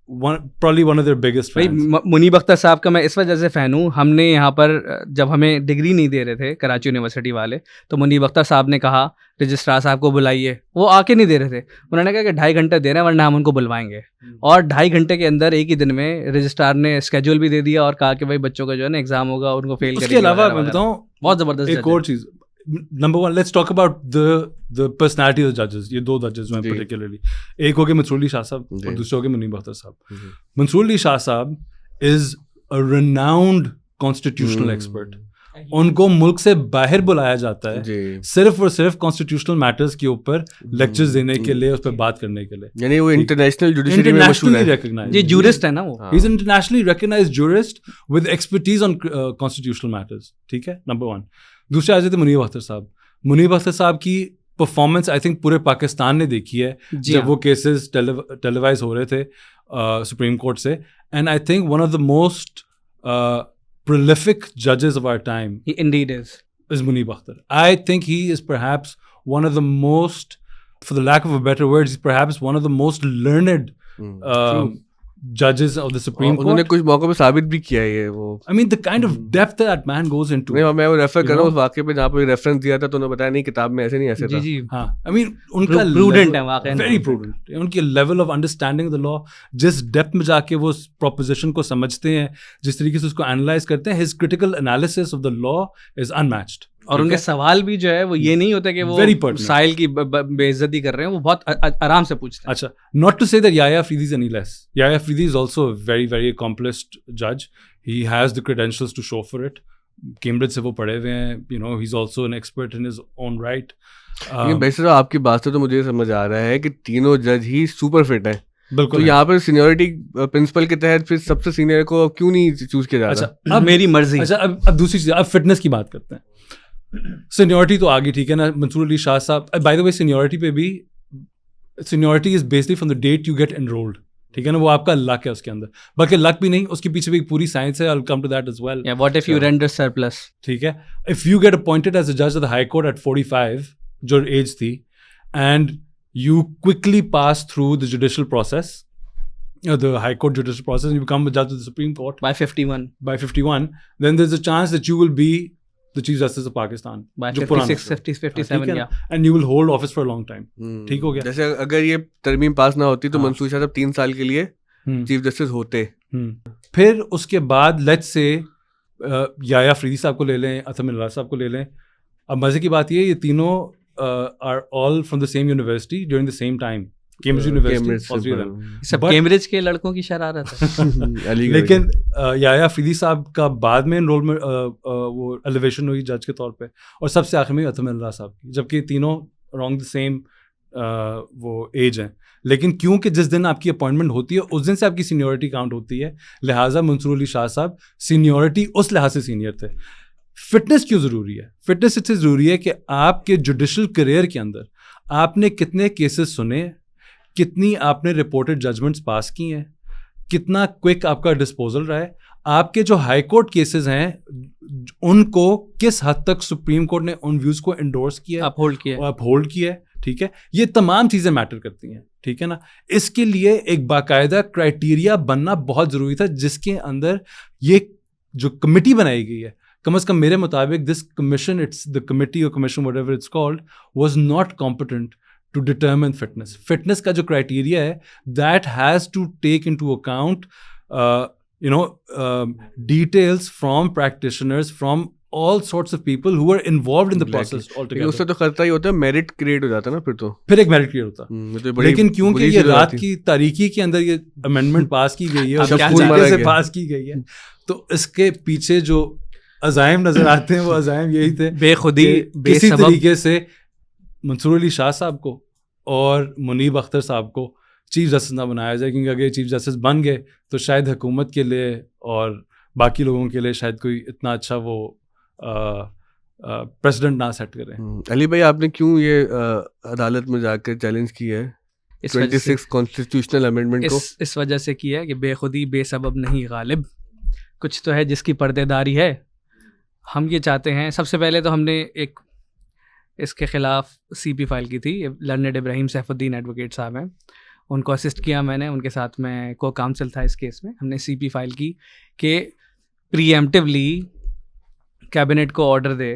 probably one of their biggest fans. منیب اختر صاحب کا میں اس وجہ سے فین ہوں, ہم نے یہاں پر جب ہمیں ڈگری نہیں دے رہے تھے کراچی یونیورسٹی والے, تو منیب اختر صاحب نے کہا رجسٹرار صاحب کو بلائیے, وہ آ کے نہیں دے رہے تھے. انہوں نے کہا کہ 2.5 گھنٹے دے رہے ہیں ورنہ ہم ان کو بلوائیں گے, اور 2.5 گھنٹے کے اندر ایک ہی دن میں رجسٹرار نے اسکیجول بھی دے دیا اور کہا کہ بھائی بچوں کا جو ہے نا ایگزام ہوگا, ان کو فیل کریں گے. اس کے علاوہ میں بتاؤں بہت زبردست ایک اور چیز. Number 1, let's talk about the personality of the judges. یہ 2 ججز ہیں particularly. ایک ہو گئے منصور علی شاہ صاحب اور دوسرے ہو گئے منیب اختر صاحب. منصور علی شاہ صاحب از a renowned constitutional expert. ان کو ملک سے باہر بلایا جاتا ہے صرف اور صرف کانسٹیٹیوشنل میٹرز کے اوپر لیکچرز دینے کے لیے, اس پہ بات کرنے کے لیے. یعنی وہ انٹرنیشنل جوڈیشری میں مشہور ہے, جی جورسٹ ہے نا وہ, he is internationally recognised jurist with expertise on constitutional matters. ٹھیک ہے, نمبر 1. دوسرے آ جاتے منیب اختر صاحب. منیب اختر صاحب کی پرفارمنس آئی تھنک پورے پاکستان نے دیکھی ہے جب وہ کیسز ٹیلیوائز ہو رہے تھے سپریم کورٹ سے, and I think one of the most prolific judges of our time. He indeed is Munib Akhtar. I think he is perhaps one of the most, for the lack of a better word, he's perhaps one of the most learned judges of the Supreme Court. انہوں نے کچھ موقع پہ ثابت بھی کیا ہے وہ. I mean the kind of depth that man goes into. میں وہ ریفر کر رہا ہوں اس واقعے پہ جہاں پہ ریفرنس دیا تھا تو انہوں نے بتایا نہیں کتاب میں ایسے نہیں ایسے تھا. جی ہاں, I mean ان کا prudent ہے واقعی, very prudent. ان کی level of understanding of the law, جس ڈیپتھ میں جا کے وہ پروپوزیشن کو سمجھتے ہیں, جس طریقے سے اس کو انالائز کرتے ہیں, his critical analysis of the law is unmatched. اور ان کے سوال بھی جو ہے وہ یہ نہیں ہوتا کہ وہ سائل کی بے عزتی کر رہے ہیں, وہ بہت آرام سے پوچھتے ہیں. اچھا, not to say that Yahya Afridi is any less. Yahya Afridi is also a very very accomplished judge. He has the credentials to show for it. Cambridge سے وہ پڑھے ہوئے ہیں, you know, he's also an expert in his own right. ویسے تو آپ کی بات سے تو مجھے سمجھ آ رہا ہے کہ تینوں جج ہی سپر فٹ ہیں. بالکل. تو یہاں پر سینیورٹی پرنسپل کے تحت پھر سب سے سینئر کو کیوں نہیں چوز کیا جاتا؟ اچھا اب میری مرضی. اچھا اب دوسری چیز, اب فٹنس کی بات کرتے ہیں. سینیورٹی تو آگے ٹھیک ہے نا, منصور علی شاہ صاحب, بائی دا وے سینیورٹی پہ بھی, seniority is basically from the date you get enrolled. ٹھیک ہے نا, وہ آپ کا لک ہے اس کے اندر, بلکہ لک بھی نہیں, اس کے پیچھے بھی پوری سائنس ہے. I'll come to that as well. Yeah, what if you render surplus? ٹھیک ہے, if you get appointed as a judge of the High Court at 45, جو ایج تھی, and you quickly pass through the judicial process, the High Court judicial process, and you become a judge of the Supreme Court by 51, then there's a chance that you will be the Chief Justice of Pakistan by 56, 50, 57, yeah, and you will hold office for a long time. ٹھیک ہو گیا. جیسے اگر یہ ترمیم پاس نہ ہوتی تو منصور شاہ صاحب 3 سال کے لیے چیف جسٹس ہوتے. پھر اس کے بعد لیٹس سے یحییٰ افریدی صاحب کو لے لیں, اطہر اللہ صاحب کو لے لیں. اب مزے کی بات یہ تینوں are all from the same university during the same time. Cambridge University, sub Cambridge کے لڑکوں کی شرارت ہے. لیکن یحییٰ افریدی صاحب کا بعد میں انرولمنٹ وہ ایلیویشن ہوئی جج کے طور پہ, اور سب سے آخر میں اطہر اللہ صاحب کی, جبکہ تینوں رانگ دا سیم وہ ایج ہیں. لیکن کیونکہ جس دن آپ کی اپوائنٹمنٹ ہوتی ہے اس دن سے آپ کی سینیورٹی کاؤنٹ ہوتی ہے, لہٰذا منصور علی شاہ صاحب سینیورٹی اس لحاظ سے سینئر تھے. فٹنس کیوں ضروری ہے؟ فٹنس اس سے ضروری ہے کہ آپ کے جوڈیشل کریئر کے اندر آپ نے کتنے کیسز سنے, کتنی آپ نے رپورٹڈ ججمنٹس پاس کی ہیں, کتنا کوئک آپ کا ڈسپوزل رہا ہے, آپ کے جو ہائی کورٹ کیسز ہیں ان کو کس حد تک سپریم کورٹ نے ان ویوز کو انڈورس کیا, اپہولڈ کیا ہے, ٹھیک ہے, یہ تمام چیزیں میٹر کرتی ہیں, ٹھیک ہے نا. اس کے لیے ایک باقاعدہ کرائٹیریا بننا بہت ضروری تھا, جس کے اندر یہ جو کمیٹی بنائی گئی ہے, کم از کم میرے مطابق this commission, it's the committee اور commission whatever it's called, was not competent to determine fitness. Fitness کا جو کرائٹیریا ہے that has to take into account details from practitioners, from all sorts of people who were involved in the process altogether. اس سے تو خطرہ ہی ہوتا ہے merit create ہو جاتا ہے نا, پھر ایک میرٹ کریٹ ہوتا ہے. لیکن کیونکہ یہ رات کی تاریکی کے اندر یہ امینڈمنٹ پاس کی گئی ہے اور طریقے سے پاس کی گئی ہے, تو اس کے پیچھے جو عزائم نظر آتے ہیں وہ عزائم یہی تھے, بے خودی کسی طریقے سے منصور علی شاہ صاحب کو اور منیب اختر صاحب کو چیف جسٹس نہ بنایا جائے, کیونکہ اگر یہ چیف جسٹس بن گئے تو شاید حکومت کے لیے اور باقی لوگوں کے لیے شاید کوئی اتنا اچھا وہ پریسیڈنٹ نہ سیٹ کریں. علی بھائی, آپ نے کیوں یہ عدالت میں جا کر چیلنج کیا ہے 26 کانسٹیٹیوشنل امینڈمنٹ کو؟ اس وجہ سے کیا ہے کہ بے خودی بے سبب نہیں غالب, کچھ تو ہے جس کی پردے داری ہے. ہم یہ چاہتے ہیں, سب سے پہلے تو ہم نے ایک اس کے خلاف سی پی فائل کی تھی, لرنڈ ابراہیم سیف الدین ایڈوکیٹ صاحب ہیں, ان کو اسسٹ کیا میں نے, ان کے ساتھ میں کو کاؤنسل تھا اس کیس میں. ہم نے سی پی فائل کی کہ پری ایمپٹیولی کیبنٹ کو آرڈر دے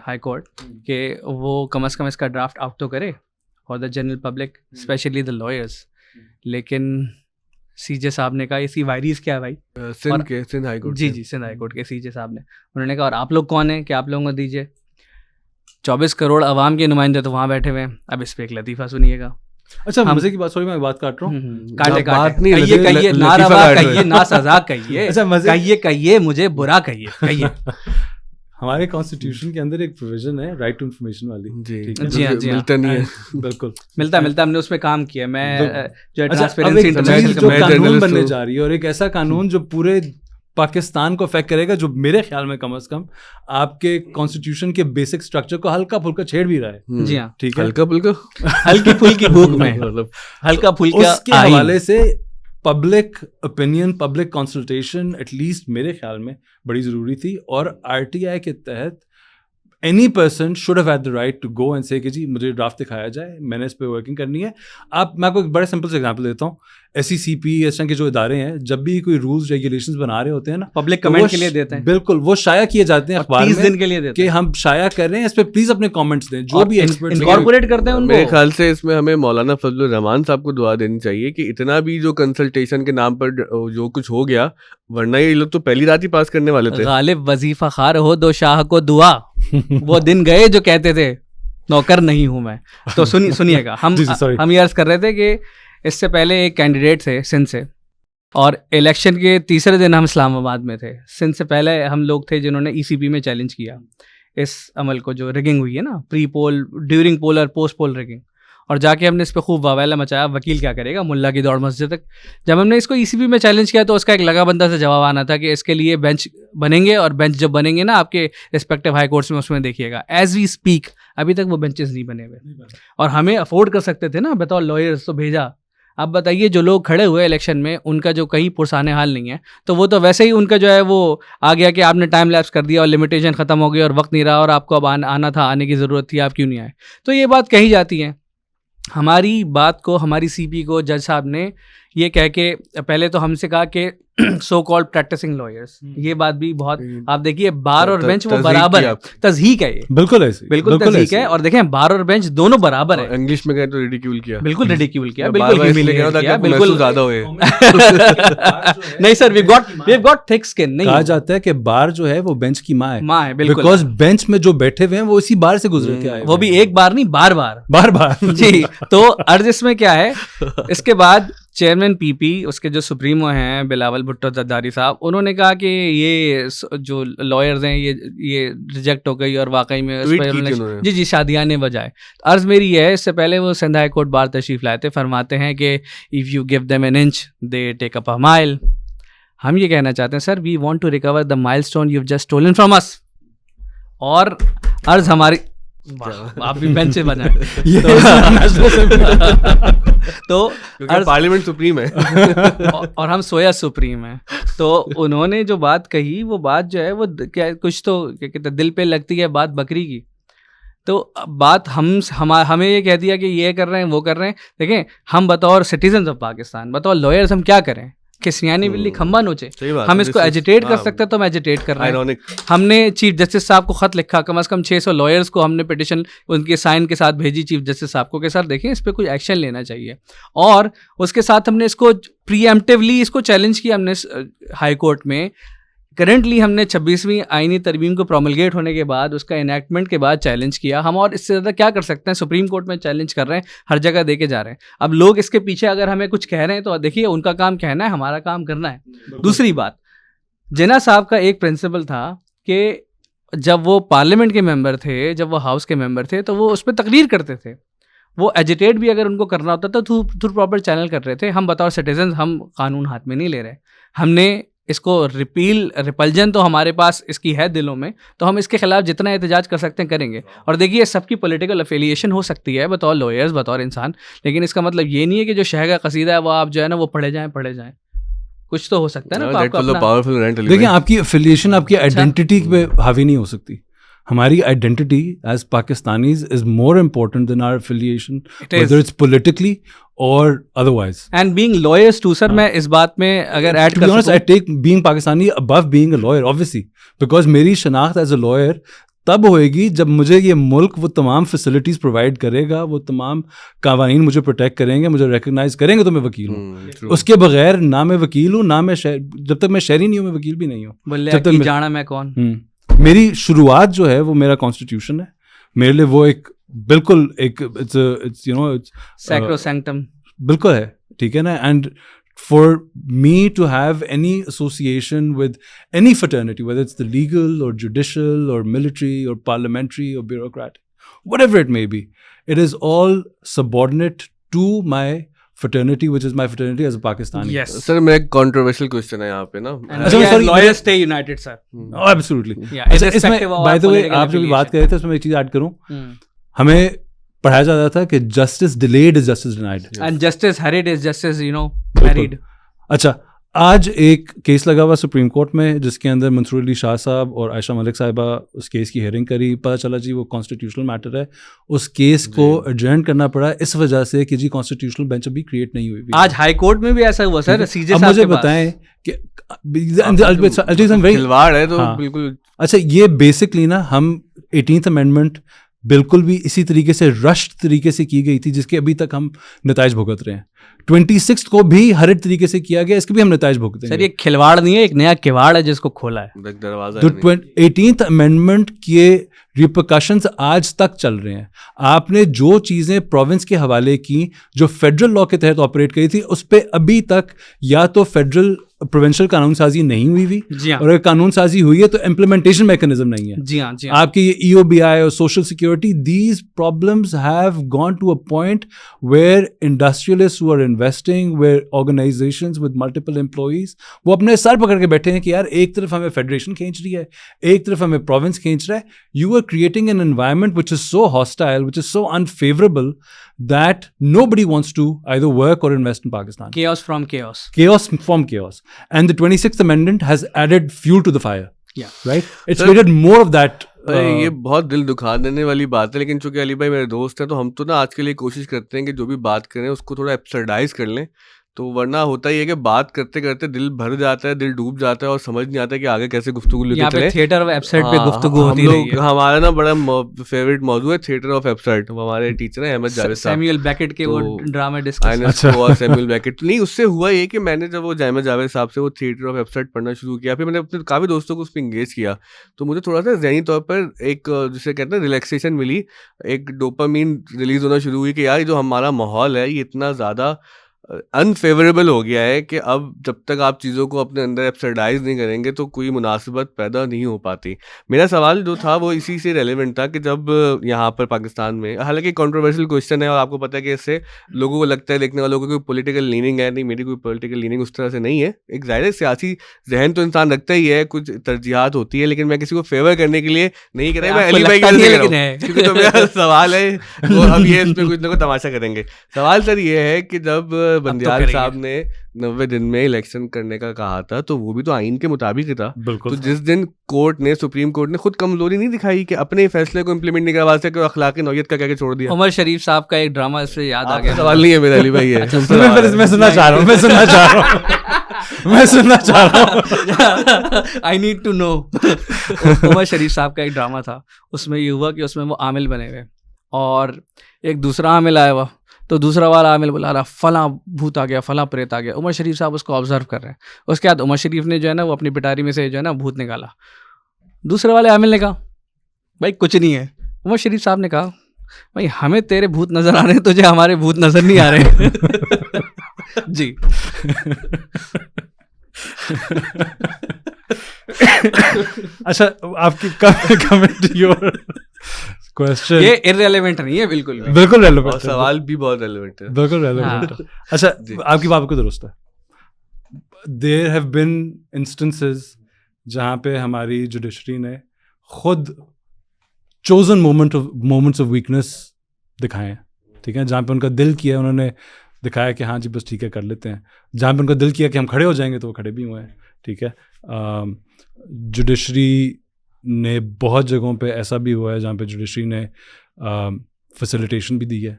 ہائی کورٹ کہ وہ کم از کم اس کا ڈرافٹ آؤٹ تو کرے for the general public, especially the lawyers. لیکن سی جے صاحب نے کہا, یہ سی وائریز کیا ہے بھائی, سندھ ہائی کورٹ, جی سندھ ہائی کورٹ کے سی جے صاحب نے, انہوں نے کہا اور آپ لوگ کون ہیں کہ آپ لوگوں کو دیجیے, 24 کروڑ عوام کے نمائندے تو وہاں بیٹھے ہوئے ہیں. اب اس پہ ایک لطیفہ سنیے گا. اچھا مزے کی بات, سوری میں بات کاٹ رہا ہوں, کہیے نہ روا کہیے نہ سزا کہیے, کہیے مجھے برا کہیے. ہمارے کانسٹیٹیوشن کے اندر ایک پروویژن ہے رائٹ ٹو انفارمیشن والی. جی ہاں ملتا نہیں ہے, بالکل ملتا ہم نے اس پہ کام کیا. میں جو ٹرانسپیرنسی جو قانون بننے جا رہی ہے, اور ایک ایسا قانون جو پورے پاکستان کو افیکٹ کرے گا, جو میرے خیال میں کم از کم آپ کے کانسٹیٹیوشن کے بیسک اسٹرکچر کو ہلکا پھلکا چھیڑ بھی رہا ہے. جی ہاں, ٹھیک ہے, ہلکی پھلکی بھوک میں ہلکا پھلکا. اس کے حوالے سے public opinion, public consultation at least میرے خیال میں بڑی ضروری تھی. اور آر ٹی آئی کے تحت any person should have had the right to go and say کہ جی مجھے ڈرافٹ دکھایا جائے, میں نے اس پہ ورکنگ کرنی ہے. میں آپ کو ایک بڑے سمپل سے ایگزامپل دیتا ہوں. ایس سی سی پی اس طرح کے جو ادارے ہیں, جب بھی کوئی رولز ریگولیشنز بنا رہے ہوتے ہیں نا, پبلک کمنٹ کے لیے دیتے ہیں, بالکل وہ شائع کیے جاتے ہیں اخبار میں 30 دن کے لیے دیتے ہیں کہ ہم شائع کر رہے ہیں, اس پہ پلیز اپنے کامنٹس دیں, جو بھی ایکسپرٹس انکارپوریٹ کرتے ہیں ان کو. میرے خیال سے اس میں ہمیں مولانا فضل الرحمان صاحب کو دعا دینی چاہیے کہ اتنا بھی جو کنسلٹیشن کے نام پر جو کچھ ہو گیا, ورنہ یہ لوگ تو پہلی رات ہی پاس کرنے والے تھے. غالب وظیفہ خار ہو دو شاہ کو دعا, وہ دن گئے جو کہتے تھے نوکر نہیں ہوں میں. تو سنیے گا, ہم یہ عرض کر رہے تھے کہ اس سے پہلے ایک کینڈیڈیٹ تھے سندھ سے, اور الیکشن کے تیسرے دن ہم اسلام آباد میں تھے. سندھ سے پہلے ہم لوگ تھے جنہوں نے ای سی پی میں چیلنج کیا اس عمل کو, جو ریگنگ ہوئی ہے نا, پری پول, ڈیورنگ پول اور پوسٹ پول ریگنگ. اور جا کے ہم نے اس پہ خوب واویلا مچایا, وکیل کیا کرے گا, ملا کی دوڑ مسجد تک. جب ہم نے اس کو ای سی پی میں چیلنج کیا تو اس کا ایک لگا بندہ سے جواب آنا تھا کہ اس کے لیے بینچ بنیں گے, اور بینچ جب بنیں گے نا آپ کے ریسپیکٹیو ہائی کورٹس میں, اس میں دیکھیے گا ایز وی اسپیک ابھی تک وہ بینچز نہیں بنے ہوئے, اور ہمیں افورڈ کر سکتے تھے نا بطور لائرس, تو بھیجا. اب بتائیے جو لوگ کھڑے ہوئے الیکشن میں, ان کا جو کہیں پرسانے حال نہیں ہے, تو وہ تو ویسے ہی ان کا جو ہے وہ آ گیا کہ آپ نے ٹائم لیپس کر دیا اور لمیٹیشن ختم ہو گئی اور وقت نہیں رہا, اور آپ کو اب آنا تھا, آنے کی ضرورت تھی, آپ کیوں نہیں آئے. تو یہ بات کہی جاتی ہے. ہماری بات کو, ہماری سی پی کو جج صاحب نے یہ کہہ کے پہلے تو ہم سے کہا کہ سو کالڈ پریکٹسنگ لائرس, یہ بات بھی بہت, آپ دیکھیے بار اور بینچ وہ برابر ہے, تضحیق ہے, یہ بالکل تضحیق ہے. اور دیکھیں بار اور بینچ دونوں برابر ہیں. انگلش میں کہیں تو ریڈیکیول کیا, بالکل ریڈیکیول کیا, بالکل زیادہ ہوئے نہیں سر, وی گاٹ تھک سکن. نہیں کہا جاتا ہے کہ بار جو ہے وہ بینچ کی ماں ہے, بالکل, بیکاز بینچ میں جو بیٹھے ہوئے ہیں وہ اسی بار سے گزر کے آئے, وہ بھی ایک بار نہیں, بار. جی, تو عرض اس میں کیا ہے, اس کے بعد چیئرمین پی پی, اس کے جو سپریمو ہیں بلاول بھٹو زرداری صاحب, انہوں نے کہا کہ یہ جو لائرز ہیں یہ ریجیکٹ ہو گئی, اور واقعی میں جی شادیانے بجائے. عرض میری یہ ہے, اس سے پہلے وہ سندھ ہائی کورٹ بار تشریف لائے تھے, فرماتے ہیں کہ if you give them an inch they take up a mile. ہم یہ کہنا چاہتے ہیں sir, we want to recover the milestone you have just stolen from us. اور عرض ہماری آپ بھی بینچ بنائیں تو پارلیمنٹ سپریم ہے اور ہم سویا سپریم ہیں. تو انہوں نے جو بات کہی وہ بات جو ہے وہ کچھ تو کیا کہتے ہیں دل پہ لگتی ہے بات بکری کی. تو بات ہمیں یہ کہہ دیا کہ یہ کر رہے ہیں وہ کر رہے ہیں. دیکھیں ہم بطور سٹیزنز آف پاکستان بطور لائرز ہم کیا کریں کہ سیانی بلی کھمبا نوچے. ہم اس کو ایجیٹیٹ کر سکتے ہیں تو ہم ایجیٹیٹ کر رہے ہیں. ہم نے چیف جسٹس صاحب کو خط لکھا, کم از کم 600 لائرز کو ہم نے پٹیشن ان کے سائن کے ساتھ بھیجی چیف جسٹس صاحب کو کہ سر دیکھیں اس پہ کوئی ایکشن لینا چاہیے. اور اس کے ساتھ ہم نے اس کو پری ایمپٹیولی اس کو چیلنج کیا ہم نے ہائی کورٹ میں. کرنٹلی ہم نے 26ویں آئینی ترمیم کو پروملگیٹ ہونے کے بعد اس کا انیکٹمنٹ کے بعد چیلنج کیا. ہم اور اس سے زیادہ کیا کر سکتے ہیں؟ سپریم کورٹ میں چیلنج کر رہے ہیں, ہر جگہ دے کے جا رہے ہیں. اب لوگ اس کے پیچھے اگر ہمیں کچھ کہہ رہے ہیں تو دیکھیے ان کا کام کہنا ہے, ہمارا کام کرنا ہے. دوسری بات, جناح صاحب کا ایک پرنسپل تھا کہ جب وہ پارلیمنٹ کے ممبر تھے, جب وہ ہاؤس کے ممبر تھے تو وہ اس پہ تقریر کرتے تھے. وہ ایجیٹیٹ بھی اگر ان کو کرنا ہوتا تو تھرو پراپر چینل کر رہے تھے. ہم بطور سٹیزنز ہم قانون ہاتھ میں نہیں لے رہے. ہم نے اس کو ریپلجن تو ہمارے پاس اس کی ہے دلوں میں, تو ہم اس کے خلاف جتنا احتجاج کر سکتے ہیں کریں گے. اور دیکھیے سب کی پولیٹیکل افیلیشن ہو سکتی ہے بطور لائرز بطور انسان, لیکن اس کا مطلب یہ نہیں ہے کہ جو شہر کا قصیدہ ہے وہ آپ جو ہے نا وہ پڑھے جائیں. کچھ تو ہو سکتا ہے نا. دیکھیں آپ کی افیلیشن آپ کی آئیڈینٹی پہ حاوی نہیں ہو سکتی. ہماری identity as Pakistanis is more important than our affiliation whether it's politically or otherwise. And being lawyers too, sir, میں اس بات میں اگر ایڈ کر سکوں, I take being Pakistani above being a lawyer obviously, because میری شناخت ایز اے lawyer تب ہوئے گی جب مجھے یہ ملک وہ تمام فیسلٹیز پرووائڈ کرے گا, وہ تمام قوانین مجھے پروٹیکٹ کریں گے, مجھے ریکگنائز کریں گے تو میں وکیل ہوں. اس کے بغیر نہ میں وکیل ہوں, نہ میں جب تک میں شہری نہیں ہوں میں وکیل بھی نہیں ہوں. جب تک جانا میں کون. میری شروعات جو ہے وہ میرا کانسٹیٹیوشن ہے. میرے لیے وہ ایک بالکل ایک سیکروسینکٹم بالکل ہے, ٹھیک ہے نا. And for me to have any association with any fraternity, whether it's the legal or judicial or military or parliamentary or bureaucratic, whatever it may be, it is all subordinate to my fraternity, which is my fraternity as a Pakistani. Yes. Sir, میں ایک controversial question ہے یہاں پہ نا. Lawyers stay united, sir. Oh, absolutely. اس میں by the way آپ جو بھی بات کر رہے تھے اس میں ایک چیز ایڈ کروں. ہمیں پڑھایا جاتا تھا کہ justice delayed is justice denied. And justice hurried is justice, married. اچھا, آج ایک کیس لگا ہوا سپریم کورٹ میں جس کے اندر منصور علی شاہ صاحب اور عائشہ ملک صاحبہ اس کیس کی ہیئرنگ کری. پتہ چلا جی وہ کانسٹیٹیوشنل میٹر ہے. اس کیس کو ایڈجرن کرنا پڑا اس وجہ سے کہ جی کانسٹیٹیوشنل بینچ ابھی کریٹ نہیں ہوئی. آج ہائی کورٹ میں بھی ایسا ہوا سر. سی جے اب مجھے بتائیں کہ کھلواڑ ہے تو بالکل. اچھا, یہ بیسکلی نا ہم 18th امینڈمنٹ بالکل بھی اسی طریقے سے رشڈ طریقے سے کی گئی تھی جس کے ابھی تک ہم نتائج بھگت رہے ہیں. 26 کو بھی ہر ایک طریقے سے کیا گیا, اس کے بھی ہم نتائج بھگتے ہیں. سر یہ کھلواڑ نہیں ہے, ایک نیا کواڑ ہے جس کو کھولا ہے. جو 18th امینڈمنٹ کے ریپرکشنز آج تک چل رہے ہیں. آپ نے جو چیزیں پروونس کے حوالے کی جو فیڈرل لا کے تحت آپریٹ کری تھی اس پہ ابھی تک یا تو فیڈرل پروونشل قانون سازی نہیں ہوئی ہوئی, اور اگر قانون سازی ہوئی ہے تو امپلیمنٹیشن میکنزم نہیں ہے. جی ہاں آپ کی یہ EOBI اور social security, these problems have gone to a point where industrialist who are investing, where organizations with multiple employees وہ اپنے سر پکڑ کے بیٹھے ہیں کہ یار ایک طرف ہمیں فیڈریشن کھینچ رہی ہے, ایک طرف ہمیں پروونس کھینچ رہا ہے. You are creating an environment which is so hostile, which is so unfavorable that nobody wants to either work or invest in Pakistan. Chaos from chaos. Chaos from chaos. And the 26th Amendment has added fuel to the fire. Yeah. Right? It's created more of that. یہ بہت دل دکھا دینے والی بات ہے, لیکن چونکہ علی بھائی میرے دوست ہیں تو ہم تو نا آج کے لیے کوشش کرتے ہیں کہ جو بھی بات کریں اس کو تھوڑا ایبسرڈائز کر لیں. تو ورنہ ہوتا ہی ہے کہ بات کرتے کرتے دل بھر جاتا ہے, دل ڈوب جاتا ہے اور سمجھ نہیں آتا کہ آگے کیسے گفتگو لے کے چلے. تھیٹر آف ایبسرڈ پہ گفتگو ہوتی رہی ہے. ہمارا نا بڑا فیوریٹ موضوع ہے تھیٹر آف ایبسرڈ. ہمارے ٹیچر ہیں احمد جاوید صاحب, سیموئل بیکٹ کے وہ ڈرامے ڈسکس. سیموئل بیکٹ نہیں, اس سے ہوا یہ کہ میں نے جب وہ احمد جاوید صاحب سے وہ تھیٹر آف ایبسرڈ پڑھنا شروع کیا, پھر میں نے اپنے کافی دوستوں کو اس پہ انگیج کیا, تو مجھے تھوڑا سا ذہنی طور پر ایک جسے کہتے ہیں ریلیکسیشن ملی, ایک ڈوپامین ریلیز ہونا شروع ہوئی کہ یار جو ہمارا ماحول ہے یہ اتنا زیادہ انفیوریبل ہو گیا ہے کہ اب جب تک آپ چیزوں کو اپنے اندر ایبسرڈائز نہیں کریں گے تو کوئی مناسبت پیدا نہیں ہو پاتی. میرا سوال جو تھا وہ اسی سے ریلیونٹ تھا کہ جب یہاں پر پاکستان میں, حالانکہ کنٹروورشل کوشچن ہے اور آپ کو پتہ ہے کہ اس سے لوگوں کو لگتا ہے, دیکھنے والوں کو کوئی پولیٹیکل لیننگ ہے, نہیں میری کوئی پولیٹیکل لیننگ اس طرح سے نہیں ہے. ایک ظاہر سیاسی ذہن تو انسان رکھتا ہی ہے, کچھ ترجیحات ہوتی ہے, لیکن میں کسی کو فیور کرنے کے لیے نہیں کر رہا, میں علی بھائی کیونکہ تو میرا سوال ہے وہ اب یہ اس پہ کچھ نہ کچھ تماشا کریں گے. سوال سر یہ ہے کہ جب بندیال صاحب نے 90 دن میں الیکشن کرنے کا کہا تھا تو وہ بھی تو آئین کے مطابق ہی تھا. تو جس دن کورٹ نے, سپریم کورٹ نے خود کمزوری نہیں دکھائی کہ اپنے فیصلے کو امپلیمنٹ نہیں کروا سکے اور اخلاقی نوعیت کا کہہ کے چھوڑ دیا. عمر شریف صاحب کا ایک ڈرامہ اس سے یاد آ گیا. سوال نہیں ہے میرا علی بھائی, ہے میں سننا چاہ رہا ہوں آئی نیڈ ٹو نو. عمر شریف صاحب کا ایک ڈرامہ تھا, اس میں یہ ہوا کہ اس میں وہ عامل بنے ہوئے اور ایک دوسرا عامل آیا ہوا, تو دوسرا والا عامل بلا رہا فلاں بھوت آ گیا, فلاں پریت آ گیا. عمر شریف صاحب اس کو آبزرو کر رہے ہیں. اس کے بعد عمر شریف نے جو ہے نا وہ اپنی پٹاری میں سے جو ہے نا بھوت نکالا. دوسرے والے عامل نے کہا بھائی کچھ نہیں ہے. عمر شریف صاحب نے کہا بھائی ہمیں تیرے بھوت نظر آ رہے ہیں, تجھے ہمارے بھوت نظر نہیں آ رہے. جی اچھا, آپ کی کمنٹ کوسچن یہ irrelevant نہیں ہے, بالکل بالکل ریلیونٹ, سوال بھی بہت ریلیونٹ ہے, بالکل ریلیونٹ. اچھا آپ کی بات کو درست ہے. دیر ہیو بین انسٹنسز جہاں پہ ہماری جوڈیشری نے خود چوزن مومنٹس آف ویکنیس دکھائے ہیں, ٹھیک ہے, جہاں پہ ان کا دل کیا انہوں نے دکھایا کہ ہاں جی بس ٹھیک ہے کر لیتے ہیں. جہاں پہ ان کا دل کیا کہ ہم کھڑے ہو جائیں گے تو وہ کھڑے بھی ہوئے ہیں, ٹھیک ہے. جوڈیشری نے بہت جگہوں پہ ایسا بھی ہوا ہے جہاں پہ جوڈیشری نے فیسیلیٹیشن بھی دی ہے.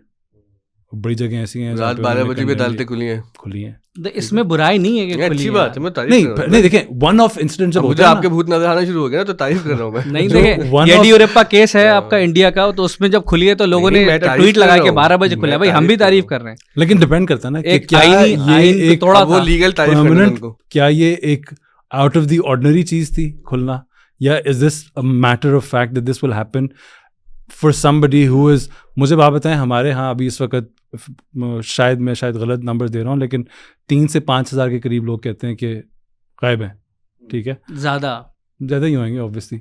بڑی جگہیں ایسی ہیں رات 12 بجے بھی عدالتیں کھلی ہیں. اس میں برائی نہیں ہے کہ اچھی بات ہے, میں تعریف نہیں دیکھیں ون آف انسیڈنٹ جب مجھے آپ کے بھوت نظر آنا شروع ہو گیا تو تعریف کر رہا ہوں میں. نہیں دیکھیں یڈیورپا کیس ہے آپ کا انڈیا کا, تو اس میں جب کھلی ہے تو لوگوں نے ٹویٹ لگا کے 12 بجے کھلا. بھائی ہم بھی تعریف کر رہے ہیں, لیکن ڈپینڈ کرتا ہے نا کہ کیا یہ ایک آؤٹ آف دی آرڈنری چیز تھی کھلنا, یا is this matter of fact that this will happen for somebody who is. مجھے بات بتائیں, ہمارے ہاں ابھی اس وقت شاید میں غلط نمبر دے رہا ہوں, لیکن 3 سے 5 ہزار کے قریب لوگ کہتے ہیں کہ غائب ہیں, ٹھیک ہے, زیادہ ہی ہوئیں گے اوبویسلی.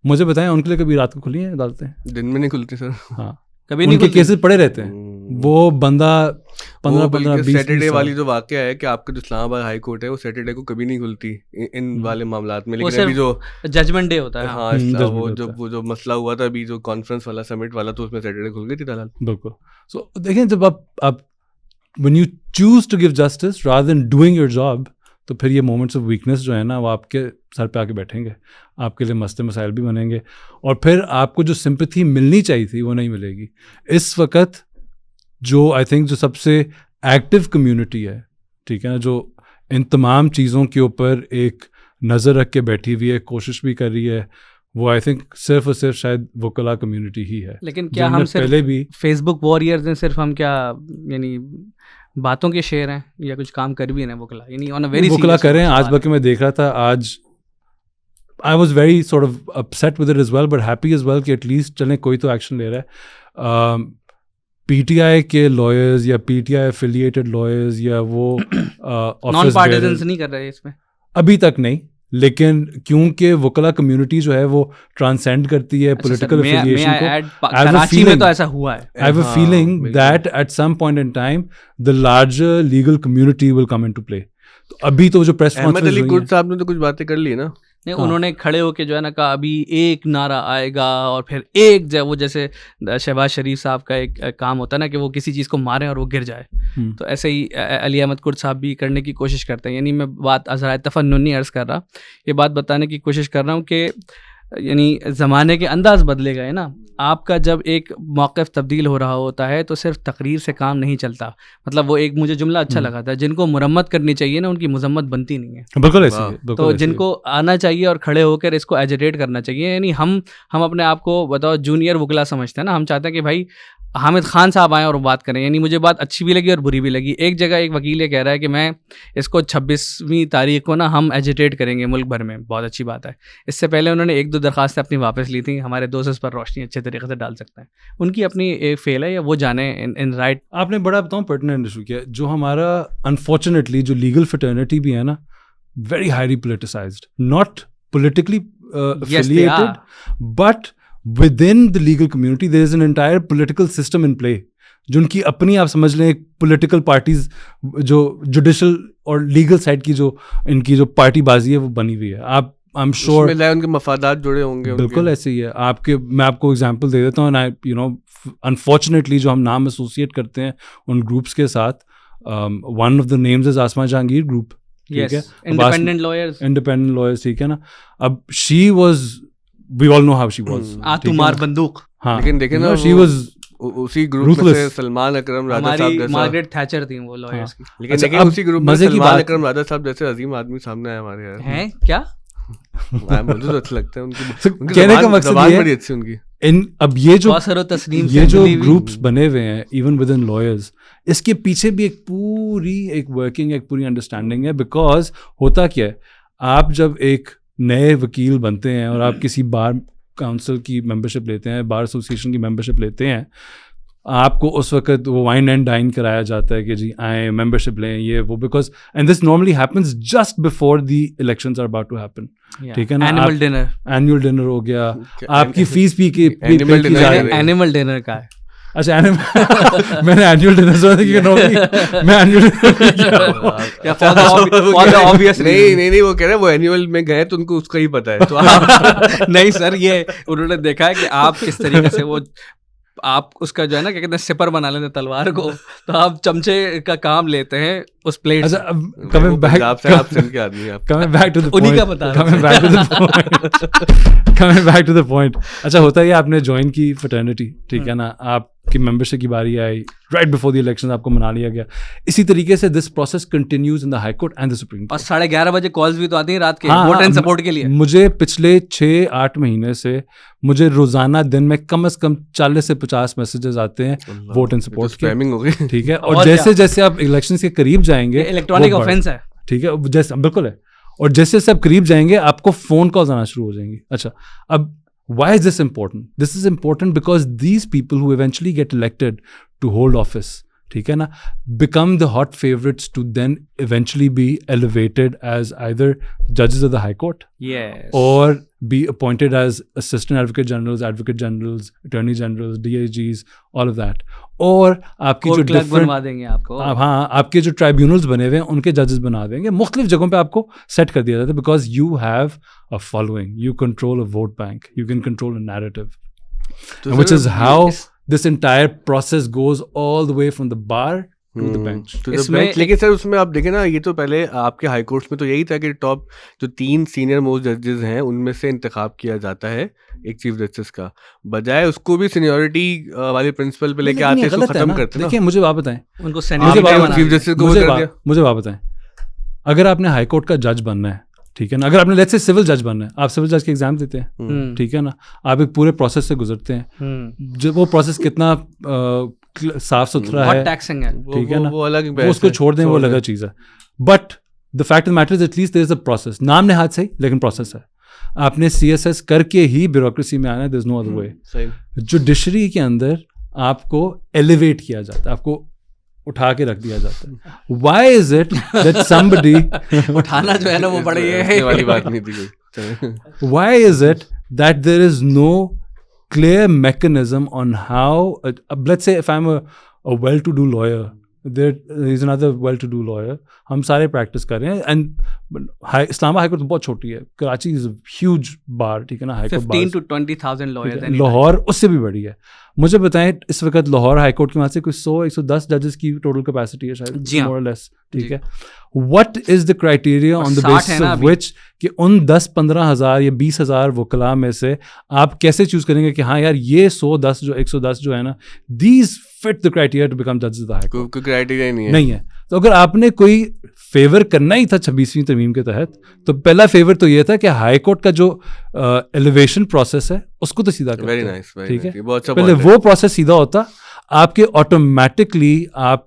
مجھے بتائیں ان کے لیے کبھی رات کو کھلی ہیں عدالتیں؟ دن میں نہیں کھلتی سر. ہاں کبھی ان کے کیسز پڑے رہتے ہیں. وہ بندہ 15-20 سیٹرڈے والی جو واقعہ ہے کہ آپ کا جو اسلام آباد ہائی کورٹ ہے وہ سیٹرڈے کو کبھی نہیں کھلتی ان والے معاملات میں, لیکن ابھی جو ججمنٹ ڈے ہوتا ہے, ہاں وہ جو مسئلہ ہوا تھا ابھی جو کانفرنس والا سمٹ والا, تو اس میں سیٹرڈے کھل گئی تھی دلال. بالکل. سو دیکھیں جب آپ when you choose to give justice rather than doing your job, تو پھر یہ مومنٹس آف ویکنیس جو ہے نا وہ آپ کے سر پہ آ کے بیٹھیں گے, آپ کے لیے مسئلے مسائل بھی بنیں گے, اور پھر آپ کو جو سمپتھی ملنی چاہیے تھی وہ نہیں ملے گی. اس وقت جو آئی تھنک جو سب سے ایکٹیو کمیونٹی ہے, ٹھیک ہے نا, جو ان تمام چیزوں کے اوپر ایک نظر رکھ کے بیٹھی ہوئی ہے, کوشش بھی کر رہی ہے, وہ آئی تھنک صرف اور صرف شاید وکلا کمیونٹی ہی ہے. لیکن کیا ہم پہلے بھی فیس بک واریئرز ہیں, صرف ہم کیا یعنی باتوں کے شعر ہیں, یا کچھ کام کر بھی ہیں وکلا, یعنی وکلا کریں. آج بلکہ میں دیکھ رہا تھا, آج I was very sort of upset with it as well but happy as well کہ ایٹ لیسٹ چلیں کوئی تو ایکشن لے رہا ہے. پی ٹی آئی کے لائرز یا P T I affiliated lawyers یا وہ نان پارٹیزنس نہیں کر رہے اس میں ابھی تک نہیں, لیکن کیونکہ وکلا کمیونٹی جو ہے وہ ٹرانسینڈ کرتی ہے پولیٹیکل ایفیلیشن کو. کراچی میں تو ایسا ہوا ہے. I have a feeling that at some point in time the larger legal community will come into play. تو ابھی تو جو پریس احمد علی گڈ صاحب نے تو کچھ باتیں کر لی نا, انہوں نے کھڑے ہو کے جو ہے نا کہا ابھی ایک نعرہ آئے گا, اور پھر ایک وہ جیسے شہباز شریف صاحب کا ایک کام ہوتا ہے نا کہ وہ کسی چیز کو ماریں اور وہ گر جائے, تو ایسے ہی علی احمد کرد صاحب بھی کرنے کی کوشش کرتے ہیں. یعنی میں بات ذرائع تفنن نہیں عرض کر رہا, یہ بات بتانے کی کوشش کر رہا ہوں کہ یعنی زمانے کے انداز بدلے گئے نا. آپ کا جب ایک موقف تبدیل ہو رہا ہوتا ہے تو صرف تقریر سے کام نہیں چلتا. مطلب وہ ایک مجھے جملہ اچھا لگا تھا, جن کو مرمت کرنی چاہیے نا ان کی مذمت بنتی نہیں ہے. بالکل ایسے, تو جن کو آنا چاہیے اور کھڑے ہو کر اس کو ایجیٹیٹ کرنا چاہیے. یعنی ہم اپنے آپ کو بتاؤ جونیئر وکلا سمجھتے ہیں نا, ہم چاہتے ہیں کہ بھائی حامد خان صاحب آئیں اور بات کریں. یعنی مجھے بات اچھی بھی لگی اور بری بھی لگی. ایک جگہ ایک وکیل یہ کہہ رہا ہے کہ میں اس کو 26ویں تاریخ کو نا ہم ایجیٹیٹ کریں گے ملک بھر میں, بہت اچھی بات ہے. اس سے پہلے انہوں نے 1-2 دو درخواستیں اپنی واپس لی تھیں. ہمارے دوست اس پر روشنی اچھے طریقے سے ڈال سکتے ہیں. ان کی اپنی ایک فیل ہے یا وہ جانے ان رائٹ. آپ نے بڑا بتاؤں پرٹیننٹ ایشو کیا جو ہمارا انفارچونیٹلی جو لیگل فٹرنیٹی بھی ہے نا, very highly politicised, not politically affiliated but within the legal community there is an entire political system in play جو ان کی اپنی آپ سمجھ لیں ایک پولیٹیکل پارٹیز جو جوڈیشل اور لیگل سائڈ کی جو ان کی جو پارٹی بازی ہے وہ بنی ہوئی ہے. آپ I'm sure ان کے مفادات جڑے ہوں گے. بالکل ایسے ہی ہے. میں آپ کو ایگزامپل دے دیتا ہوں. انفارچونیٹلی جو ہم نام ایسوسیٹ کرتے ہیں ان گروپس کے ساتھ, one of the names is Asma Jahangir group. ٹھیک ہے, انڈیپینڈنٹ لائرز. ٹھیک ہے نا. اب she was, we all know how she was, تمہار بندوق. ہاں لیکن دیکھیں نا شی واز اسی گروپ میں سے سلمان اکرم راجہ صاحب جیسا, مارگریٹ تھیچر تھیں وہ لائرز کی. لیکن دیکھیں اسی گروپ میں سلمان اکرم راجہ صاحب جیسے عظیم آدمی سامنے آئے ہمارے یہاں. ہیں کیا مجھے تو اچھا لگتا ہے ان کی کہنے کا مقصد یہ بڑی اچھی ان کی. اب یہ جو گروپس بنے ہوئے ہیں ایون ود ان لائرز, اس کے پیچھے بھی ایک پوری ورکنگ, ایک پوری انڈرسٹینڈنگ ہے. بیکاز ہوتا کیا ہے, آپ جب ایک نئے وکیل بنتے ہیں اور آپ کسی بار کاؤنسل کی ممبرشپ لیتے ہیں, بار ایسوسیشن کی ممبرشپ لیتے ہیں, آپ کو اس وقت وہ وائن اینڈ ڈائن کرایا جاتا ہے کہ جی آئیں ممبرشپ لیں یہ وہ, because and this normally happens just before the elections are about to happen. ٹھیک ہے نا. اینوئل ڈنر ہو گیا, آپ کی فیس بھی کی اینیمل ڈنر کا ہے. اچھا میں نے اینوئل ڈنر سنا تھا میں نہیں وہ کہہ رہے وہ اینوئل میں گئے تو ان کو اس کا ہی پتا ہے. تو نہیں سر, یہ انہوں نے دیکھا ہے کہ آپ کس طریقے سے وہ آپ اس کا جو ہے نا کیا کہتے ہیں سپر بنا لیتے ہیں تلوار کو, تو آپ چمچے کا کام لیتے ہیں اس پلیٹ. اچھا ہوتا ہے آپ نے جوائن کی فٹرنیٹی, ٹھیک ہے نا, آپ کی ممبرشپ کی باری آئی رائٹ بفور دی الیکشن, آپ کو منا لیا گیا. اسی طریقے سے this process continues in the high court and the supreme court. اور 11:30 بجے کالز بھی تو آتی ہیں رات کے ووٹ اینڈ سپورٹ کے لیے. مجھے پچھلے 6-8 مہینے سے مجھے روزانہ دن میں کم از کم 40 سے 50 میسیجز آتے ہیں ووٹ اینڈ سپورٹ کے. ٹھیک ہے, اور جیسے جیسے آپ الیکشن کے قریب جائیں گے, الیکٹرانک آفینس ہے. ٹھیک ہے, جیسے بالکل ہے, اور جیسے جیسے آپ قریب جائیں گے آپ کو فون کالز آنا شروع ہو جائیں گی. اچھا اب why is this important? This is important because these people who eventually get elected to hold office, ٹھیک ہے نا, become the hot favorites to then eventually be elevated as either judges of the high court, yes, or be appointed as assistant advocate generals, attorney generals, DIGs, all of that. اور آپ کی جو بنوا دیں گے آپ کو, ہاں آپ کے جو ٹرائبیونلز بنے ہوئے ہیں ان کے ججز بنا دیں گے, مختلف جگہوں پہ آپ کو سیٹ کر دیا جاتا ہے. Because you have a following, you control a vote bank, you can control a narrative, which is how this entire process goes all the way from the bar to the bench. لیکن سر اس میں آپ دیکھیں نا, یہ تو پہلے آپ کے ہائی کورٹس میں تو یہی تھا کہ ٹاپ جو 3 سینئر موسٹ ججز ہیں ان میں سے انتخاب کیا جاتا ہے ایک چیف جسٹس کا, بجائے اس کو بھی سینیورٹی والی پرنسپل پہ لے کے آتے ہیں, ختم کرتے ہیں. دیکھیں مجھے بات بتائیں, ان کو چیف جسٹس کو مجھے بات بتائیں, اگر آپ نے ہائی کورٹ کا جج بننا ہے, ٹھیک ہے نا, اگر آپ نے لیٹس سے سول جج بننا ہے, آپ سول جج کے ایگزام دیتے ہیں, ٹھیک ہے نا, آپ ایک پورے پروسیس سے گزرتے ہیں, جب وہ پروسیس کتنا صاف ستھرا ہے, ٹھیک ہے نا, وہ اس کو چھوڑ دیں, وہ الگ چیز ہے. But the fact matter is at least there is a process, نام نہاد صحیح لیکن پروسیس ہے. آپ نے CSS کر کے ہی بیوروکریسی میں آنا ہے, دیر is no other way. Judiciary کے اندر آپ کو ایلیویٹ کیا جاتا ہے, آپ کو اٹھا کے رکھ دیا جاتا ہے. Why is it that somebody اٹھانا جو ہے نا وہ بڑی ہے والی بات نہیں تھی. Why is it that there is no clear mechanism on how let's say if I'm a well-to-do lawyer, there is another well-to-do lawyer, ہم سارے پریکٹس کر رہے ہیں, اینڈ اسلام آباد ہائی کورٹ بہت چھوٹی ہے, کراچی از ہیوج بار, ٹھیک ہے نا, high court 15 to 20,000 lawyers, Lahore اس سے بھی بڑی ہے. مجھے بتائیں اس وقت لاہور ہائی کورٹ کی وہاں سے کوئی 100-110 ججز کی ٹوٹل کیپیسٹی ہے شاید, مور اور لیس, ٹھیک ہے. What is the criteria on the basis of which کہ ان 10-15 ہزار یا 20 ہزار وکلاء میں سے آپ کیسے چوز کریں گے کہ ہاں یار یہ 110 جو ہے نا, these fit the criteria to become ججز آف دا ہائی کورٹ. کوئی کرائٹیریا نہیں ہے. تو اگر آپ نے کوئی فیور کرنا ہی تھا 26ویں ترمیم کے تحت, تو پہلا فیور تو یہ تھا کہ ہائی کورٹ کا جو ایلیویشن پروسیس ہے اس کو تو سیدھا کریں, ٹھیک ہے. پہلے وہ پروسیس سیدھا ہوتا, آپ کے آٹومیٹکلی آپ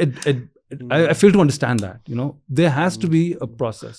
I fail to understand that, you know, there has to be a process.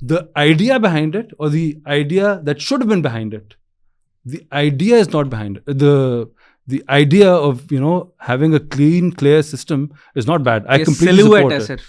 the idea behind it or the idea that should have been behind it, the idea is not behind it. The idea of, you know, having a clean clear system is not bad. I completely support it.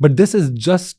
but this is just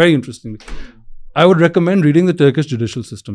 very interesting. I would recommend reading the Turkish judicial system.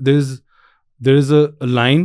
there is a line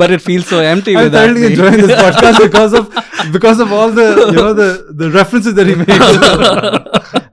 but it feels so empty I'm without thoroughly enjoying this podcast because of all the, you know, the references that he makes.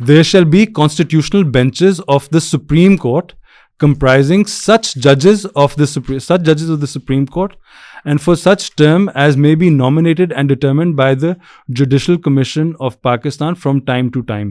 There shall be constitutional benches of the Supreme Court comprising such judges of the Supreme Court and for such term as may be nominated and determined by the Judicial Commission of Pakistan from time to time.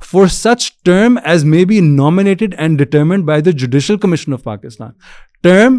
For such term as may be nominated and determined by the Judicial Commission of Pakistan. Term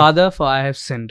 father for I have sinned.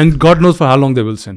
and God knows for how long they will sin.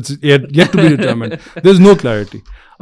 it's yet to be determined. There is no clarity.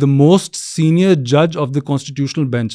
the most senior judge of the constitutional bench.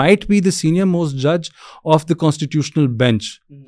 might be the senior most judge of the constitutional bench,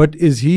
but is he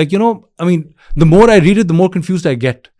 like, you know, I mean, the more I read it, the more confused I get.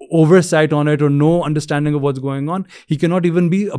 oversight on it or no understanding of what's going on. He cannot even be a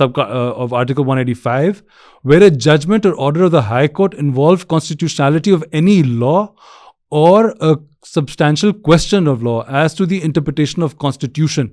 of Article 185, where a judgment or order of the High Court involve constitutionality of any law or a substantial question of law as to the interpretation of constitution.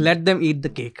Let them eat the cake.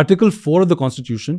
Article 4 of the Constitution,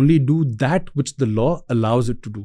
only do that which the law allows it to do.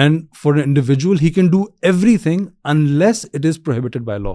And for an individual, he can do everything unless it is prohibited by law.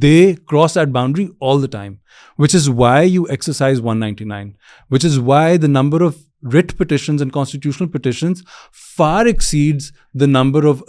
they cross that boundary all the time, which is why you exercise 199, which is why the number of writ petitions and constitutional petitions far exceeds the number of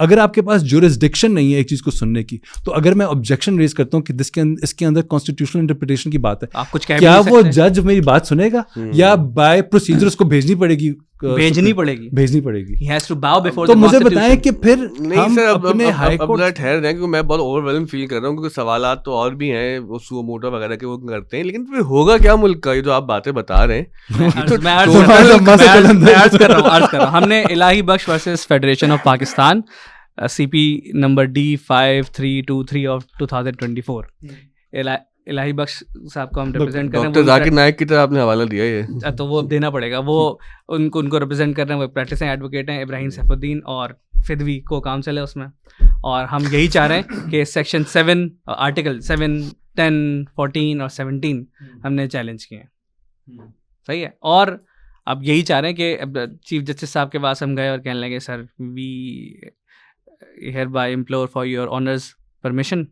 اگر آپ کے پاس jurisdiction نہیں ہے ایک چیز کو سننے کی, تو اگر میں آبجیکشن ریز کرتا ہوں کہ اس کے اندر کانسٹیٹیوشنل انٹرپریٹیشن کی بات ہے, کیا وہ جج میری بات سنے گا یا بائی پروسیجر اس کو بھیجنی پڑے گی؟ تو مجھے بتائیں کہ پھر نہیں سر, اب ٹھہر جائیں, کیونکہ میں بہت اوور ویلم فیل کر رہا ہوں, کیونکہ سوالات تو اور بھی ہیں, وہ سو موٹو وغیرہ کے وہ کرتے ہیں, لیکن پھر ہوگا کیا ملک کا, یہ جو آپ باتیں بتا رہے ہیں. میں عرض کر رہا ہوں, ہم نے Elahi Bakhsh versus federation of Pakistan CP نمبر D5323 آف 2024, الہی بخش صاحب کو ہم ریپرزینٹ کر رہے ہیں. ڈاکٹر ذاکر نائک کی طرح آپ نے حوالہ دیا ہے, تو وہ دینا پڑے گا. وہ ان کو ریپرزینٹ کر رہے ہیں, وہ پریکٹسنگ ایڈوکیٹ ہیں ابراہیم سیف الدین, اور فدوی کو کاؤنسل ہے اس میں. اور ہم یہی چاہ رہے ہیں کہ سیکشن 7 آرٹیکل 7, 10, 14 اور 17 ہم نے چیلنج کیے ہیں. صحیح ہے. اور اب یہی چاہ رہے ہیں کہ چیف جسٹس صاحب کے پاس ہم گئے اور کہنے لگے سر وی hereby implore for your honor's permission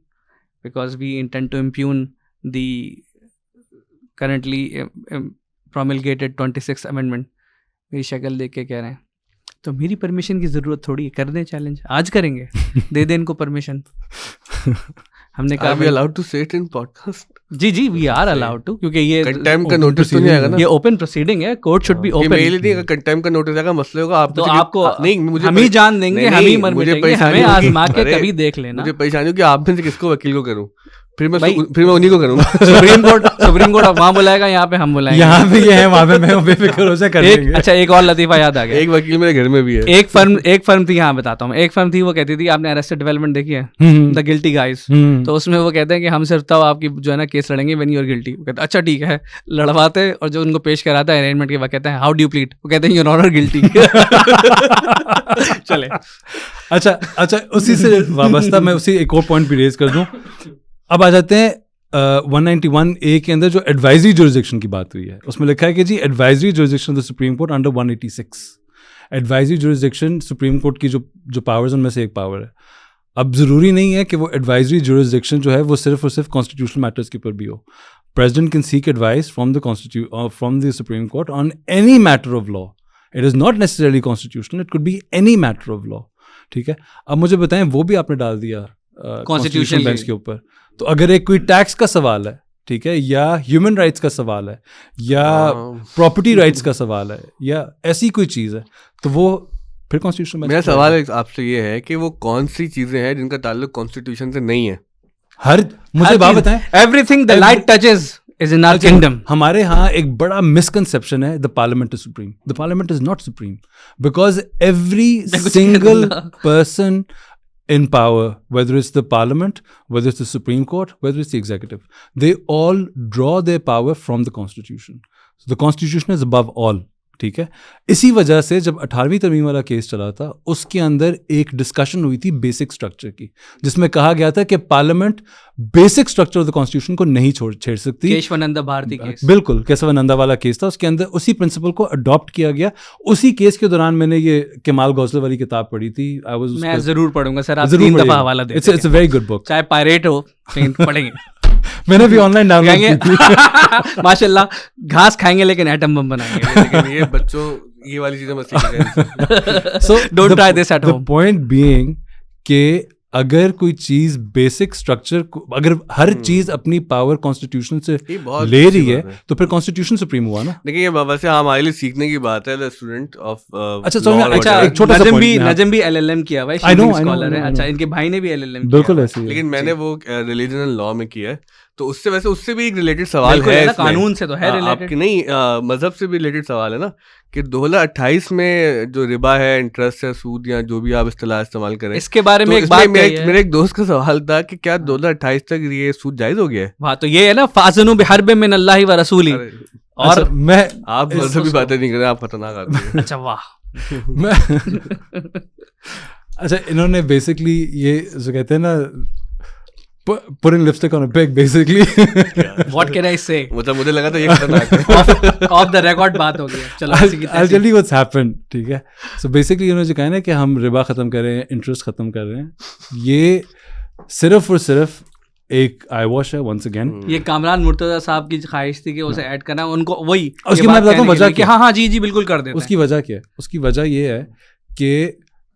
because we intend to impugn the currently promulgated 26th amendment. میری شکل دیکھ کے کہہ رہے ہیں تو میری پرمیشن کی ضرورت تھوڑی ہے, کر دیں چیلنج, آج کریں گے, دے دیں ان کو پرمیشن. ہم نے کہا allowed to say it in podcast. جی وی آر الاؤڈ ٹو, کیونکہ یہ کنٹیمپٹ کا نوٹس تو نہیں آئے گا نا, یہ اوپن پروسیڈنگ ہے, کورٹ شوڈ بی اوپن. میل نہیں, اگر کنٹیمپٹ کا نوٹس آئے گا مسئلہ ہوگا, آپ تو آپ کو نہیں, مجھے ہم ہی جان دیں گے, ہم ہی مر مٹیں گے, ہمیں آزما کے کبھی دیکھ لینا. مجھے پریشانی ہو کہ آپ میں سے کس کو وکیل کو کروں, پھر میں انہیں کو کروں گا. سپریم کورٹ وہاں بلائے گا, یہاں پہ ہم بلائیں گے, یہاں پہ یہ ہے, وہاں پہ میں بے فکر ہو سے کر دیں گے. اچھا ایک اور لطیفہ یاد آ گیا, ایک وکیل میرے گھر میں بھی ہے. ایک فرم تھی, یہاں بتاتا ہوں, ایک فرم تھی, وہ کہتی تھی, آپ نے ارسٹڈ ڈیولپمنٹ دیکھی ہے, دا گلٹی گائز, تو اس میں وہ کہتے ہیں کہ ہم صرف تب آپ کی جو ہے نا کیس لڑیں گے وین یو آر گلٹی. وہ کہتے ہیں اچھا ٹھیک ہے, لڑواتے, اور جو ان کو پیش کراتا ہے ارینجمنٹ کے وہ کہتے ہیں ہاؤ ڈو یو پلیڈ, وہ کہتے ہیں یو آر گلٹی. چلے اچھا اسی سے وابستہ میں اسی ایک اور پوائنٹ بھی ریز کر دوں. اب آ جاتے ہیں 191A کے اندر جو ایڈوائزری جورسڈکشن کی بات ہوئی ہے, اس میں لکھا ہے کہ جی advisory jurisdiction of the supreme court under 186. Advisory jurisdiction supreme court کی جو پاورز ان میں سے ایک پاور ہے. اب ضروری نہیں ہے کہ وہ ایڈوائزری جورسڈکشن جو ہے وہ صرف اور صرف کانسٹیٹیوشنل میٹرز کے اوپر بھی ہو. President can seek advice from the Supreme Court on any matter of law. It is not necessarily constitutional, it could be any matter of law. ٹھیک ہے. اب مجھے بتائیں وہ بھی آپ نے ڈال دیا کانسٹیٹیوشن بینچ کے اوپر, تو اگر ایک کوئی ٹیکس کا سوال ہے, ٹھیک ہے, یا ہیومن رائٹس کا سوال ہے, یا پراپرٹی رائٹس کا سوال ہے, یا ایسی کوئی چیز ہے, تو وہ پھر کانسٹیٹیوشن بینچ. میرا سوال آپ سے یہ ہے کہ وہ کون سی چیزیں ہیں جن کا تعلق کانسٹیٹیوشن سے نہیں ہے؟ مجھے بات بتائیں. Everything the light touches is in our kingdom. ہمارے ہاں ایک بڑا مسکنسیپشن ہے, the parliament is supreme. The parliament is not supreme because every single person in power, whether it's the parliament, whether it's the Supreme Court, whether it's the executive, they all draw their power from the constitution. So the constitution is above all. ٹھیک ہے. اسی وجہ سے جب 18ویں ترمیم والا case چلا تھا, اس کے اندر ایک ڈسکشن ہوئی تھی بیسک اسٹرکچر کی, جس میں کہا گیا تھا کہ parliament basic structure of the constitution کو نہیں چھیڑ سکتی. کیشوانندا بھارتی کیس, بالکل کیشوانندا والا کیس تھا, اس کے اندر اسی پرنسپل کو اڈاپٹ کیا گیا. اسی کیس کے دوران میں نے یہ کمال گوسلر والی کتاب پڑھی تھی. میں ضرور پڑھوں گا سر, آپ 3 دفعہ حوالہ دیں. It's a very good book, چاہے پائریٹ ہو پڑھیں گے. میں نے بھی آن لائن ڈاؤن لوڈ کی تھی ماشاء اللہ. گھاس کھائیں گے لیکن ایٹم بم بنائیں گے. یہ بچوں یہ والی چیزیں مت سیکھیں. So don't try this at home. The point being کہ اگر کوئی چیز بیسک اسٹرکچر, اگر ہر چیز اپنی پاور کانسٹیٹیوشن سے لے رہی ہے, تو پھر کانسٹیٹیوشن سپریم ہوا نا. دیکھیں یہ ویسے ہمارے لیے سیکھنے کی بات ہے. دا اسٹوڈنٹ آف اچھا نجم بھی LLM کیا ہوا ہے, اسکالر ہے. اچھا ان کے بھائی نے بھی LLM بالکل ایسے, لیکن میں نے وہ ریلیجن اینڈ لا میں کیا ہے. تو اس سے ویسے اس سے بھی ایک ریلیٹڈ سوال ہے, قانون سے تو ہے آپ کی نہیں, مذہب سے بھی ریلیٹڈ سوال ہے نا, کہ 2028 میں جو ربا ہے, انٹرسٹ ہے, سود, یا جو بھی آپ اصطلاح استعمال کریں, اس کے بارے میں ایک بات میرے ایک دوست کا سوال تھا کہ کیا 2028 تک یہ سود جائز ہو گیا ہے؟ ہاں, تو یہ ہے نا فاذنوا بحرب من اللہ و رسولہ. اور میں آپ مذہبی باتیں نہیں کریں, آپ خطرناک آدمی ہیں. اچھا واہ. اچھا انہوں نے بیسکلی یہ جو کہتے ہیں نا putting lipstick on a pig basically. What can I say? مجھے لگا تھا یہ خطرناک ہے. Off the record بات ہو گئی. چلو I'll tell you what's happened. ٹھیک ہے. So basically انہوں نے جو کہا نا کہ ہم ربا ختم کر رہے ہیں, انٹرسٹ ختم کر رہے ہیں, یہ صرف اور صرف ایک آئی واش ہے. ونس اگین یہ کامران مرتضیٰ صاحب کی خواہش تھی کہ اسے ایڈ کرنا, ان کو وہی اس کی میں بتاتا ہوں وجہ کہ ہاں جی بالکل کر دیتے. اس کی وجہ کیا ہے؟ اس کی وجہ یہ ہے کہ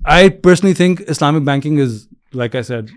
I personally think Islamic banking is, like I said,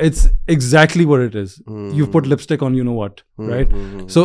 it's exactly what it is. You've put lipstick on you know what, right? So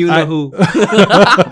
You know who.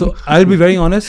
So I'll be very honest,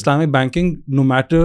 Islamic banking, no matter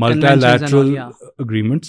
multilateral agreements,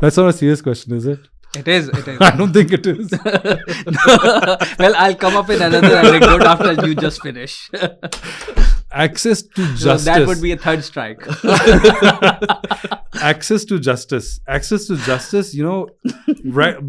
That's not a serious question, is it? It is. I don't think it is. Well, I'll come up with another anecdote after you just finish. Access to So justice. that would be a third strike. Access to justice. Access to justice, you know, right,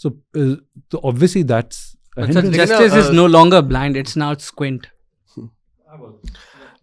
so obviously that's justice is no longer blind, it's now squint.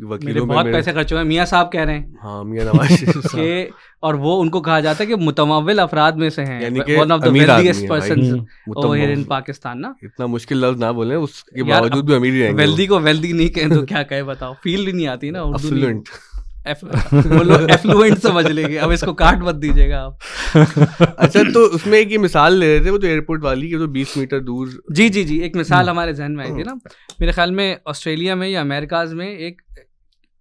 وکیلوں میں بہت پیسے خرچ ہوئے ہیں. میاں صاحب کہہ رہے ہیں ہاں میاں نواز شریف صاحب کہ اور وہ ان کو کہا جاتا ہے کہ متمول افراد میں سے ہیں, یعنی کہ ون آف دا امیر آدمی ویلدیسٹ ہیں پرسنز بھائی. اوور ہیئر ان پاکستان نا. اتنا مشکل لفظ نہ بولیں, اس کے یار باوجود بھی امیر ہی رہیں گے. ویلدی کو ویلدی نہیں کہیں تو کیا کہے بتاؤ, فیل ہی نہیں آتی نا اردو. افلوئنٹ وہ لوگ ایفلوئنٹ سمجھ لیں گے. اب اس کو کاٹ مت دیجیے گا آپ. اچھا تو اس میں ایک یہ مثال لے رہے تھے وہ تو ایئرپورٹ والی کہ 20 میٹر دور. جی جی جی, ایک مثال ہمارے ذہن میں آئی تھی نا. میرے خیال میں آسٹریلیا میں یا امریکاز میں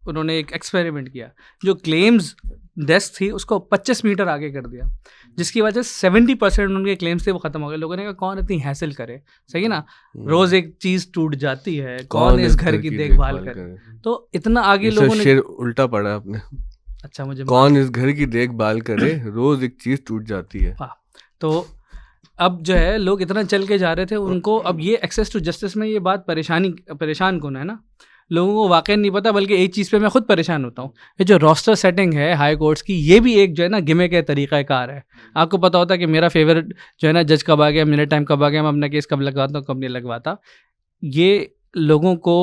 انہوں نے ایک ایکسپیریمنٹ کیا, جو کلیمز ڈیسک تھی اس کو 25 میٹر آگے کر دیا, جس کی وجہ سے 70% ان کے کلیمز تھے وہ ختم ہو گئے. لوگوں نے کہا کون اتنی حاصل کرے, صحیح نا, روز ایک چیز ٹوٹ جاتی ہے, کون اس گھر کی دیکھ بھال کرے. تو اتنا آگے لوگوں نے شعر الٹا پڑھا آپ نے. اچھا مجھے کون اس گھر کی دیکھ بھال کرے, روز ایک چیز ٹوٹ جاتی ہے. تو اب جو ہے لوگ اتنا چل کے جا رہے تھے, ان کو اب یہ ایکسیس ٹو جسٹس میں یہ بات پریشان کن ہے نا. لوگوں کو واقعی نہیں پتا, بلکہ ایک چیز پہ میں خود پریشان ہوتا ہوں, یہ جو روسٹر سیٹنگ ہے ہائی کورٹس کی, یہ بھی ایک جو ہے نا گمے کے طریقہ کار ہے. آپ کو پتا ہوتا ہے کہ میرا فیوریٹ جو ہے نا جج کب آ گیا, میرا ٹائم کب آ گیا, میں اپنا کیس کب لگواتا ہوں کب نہیں لگواتا. یہ لوگوں کو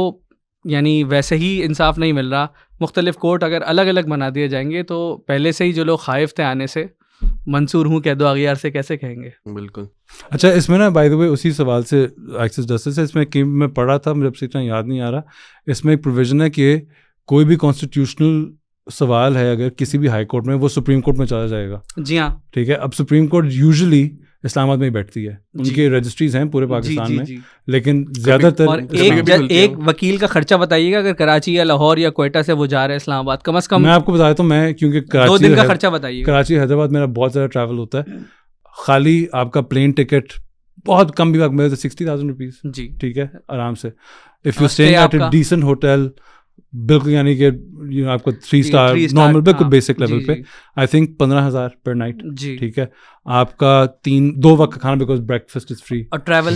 یعنی ویسے ہی انصاف نہیں مل رہا. مختلف کورٹ اگر الگ الگ بنا دیے جائیں گے تو پہلے سے ہی جو لوگ خائف تھے آنے سے, منصور ہوں کہہ دو اغیار سے, کیسے کہیں گے. بالکل. اچھا اس میں نا بائی دا وے اسی سوال سے ایکسیس جسٹس ہے, اس میں پڑھا تھا, مجھے اب سے اتنا یاد نہیں آ رہا. اس میں ایک پروویژن ہے کہ کوئی بھی کانسٹیٹیوشنل سوال ہے اگر کسی بھی ہائی کورٹ میں, وہ سپریم کورٹ میں چلا جائے گا. جی ہاں ٹھیک ہے. اب سپریم کورٹ یوزلی اسلام آباد میں ہی بیٹھتی ہے, ان کی رجسٹریز ہیں پورے پاکستان میں, لیکن زیادہ تر اور ایک وکیل کا خرچہ بتائیے گا اگر کراچی یا لاہور یا کوئٹہ سے وہ جا رہے ہیں اسلام آباد, کم از کم میں آپ کو بتا دیتا ہوں, میں کیونکہ 2 دن کا خرچہ بتائیے. کراچی حیدرآباد میرا بہت زیادہ ٹریول ہوتا ہے. خالی آپ کا پلین ٹکٹ بہت کم بھی وقت میں 60,000 روپیز. جی ٹھیک ہے, آرام سے. If you stay at a decent hotel, بالکل یعنی کہ آپ کو 3 اسٹار نارمل بالکل بیسک لیول پہ, آئی تھنک 15,000 پر نائٹ. جی ٹھیک ہے. آپ کا 2 وقت کا کھانا, بیکاز بریکفسٹ از فری. اور ٹریول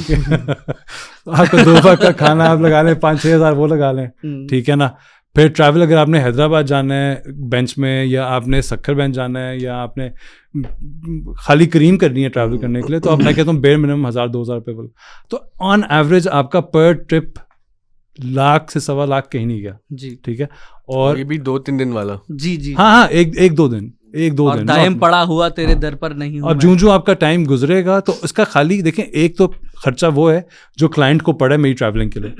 آپ کا 2 وقت کا کھانا آپ لگا لیں, 5-6 ہزار وہ لگا لیں. ٹھیک ہے نا. پھر ٹریول اگر آپ نے حیدرآباد جانا ہے بینچ میں, یا آپ نے سکھر بینچ جانا ہے, یا آپ نے خالی کریم کرنی ہے ٹریول کرنے کے لیے, تو آپ میں کہتا ہوں بیر منیمم 1,000-2,000 روپے بول. تو آن ایوریج آپ کا پر ٹرپ 1,00,000 سے 1,25,000 کہیں نہیں گیا. جی ٹھیک ہے. اور یہ بھی 2-3 دن والا. جی جی ہاں 1-2 دن, 1-2 دن دائم پڑا ہوا تیرے در پر نہیں. اور جو آپ کا ٹائم گزرے گا تو اس کا خالی دیکھیں, ایک تو خرچہ وہ ہے جو کلائنٹ کو پڑے میری ٹریولنگ کے لیے,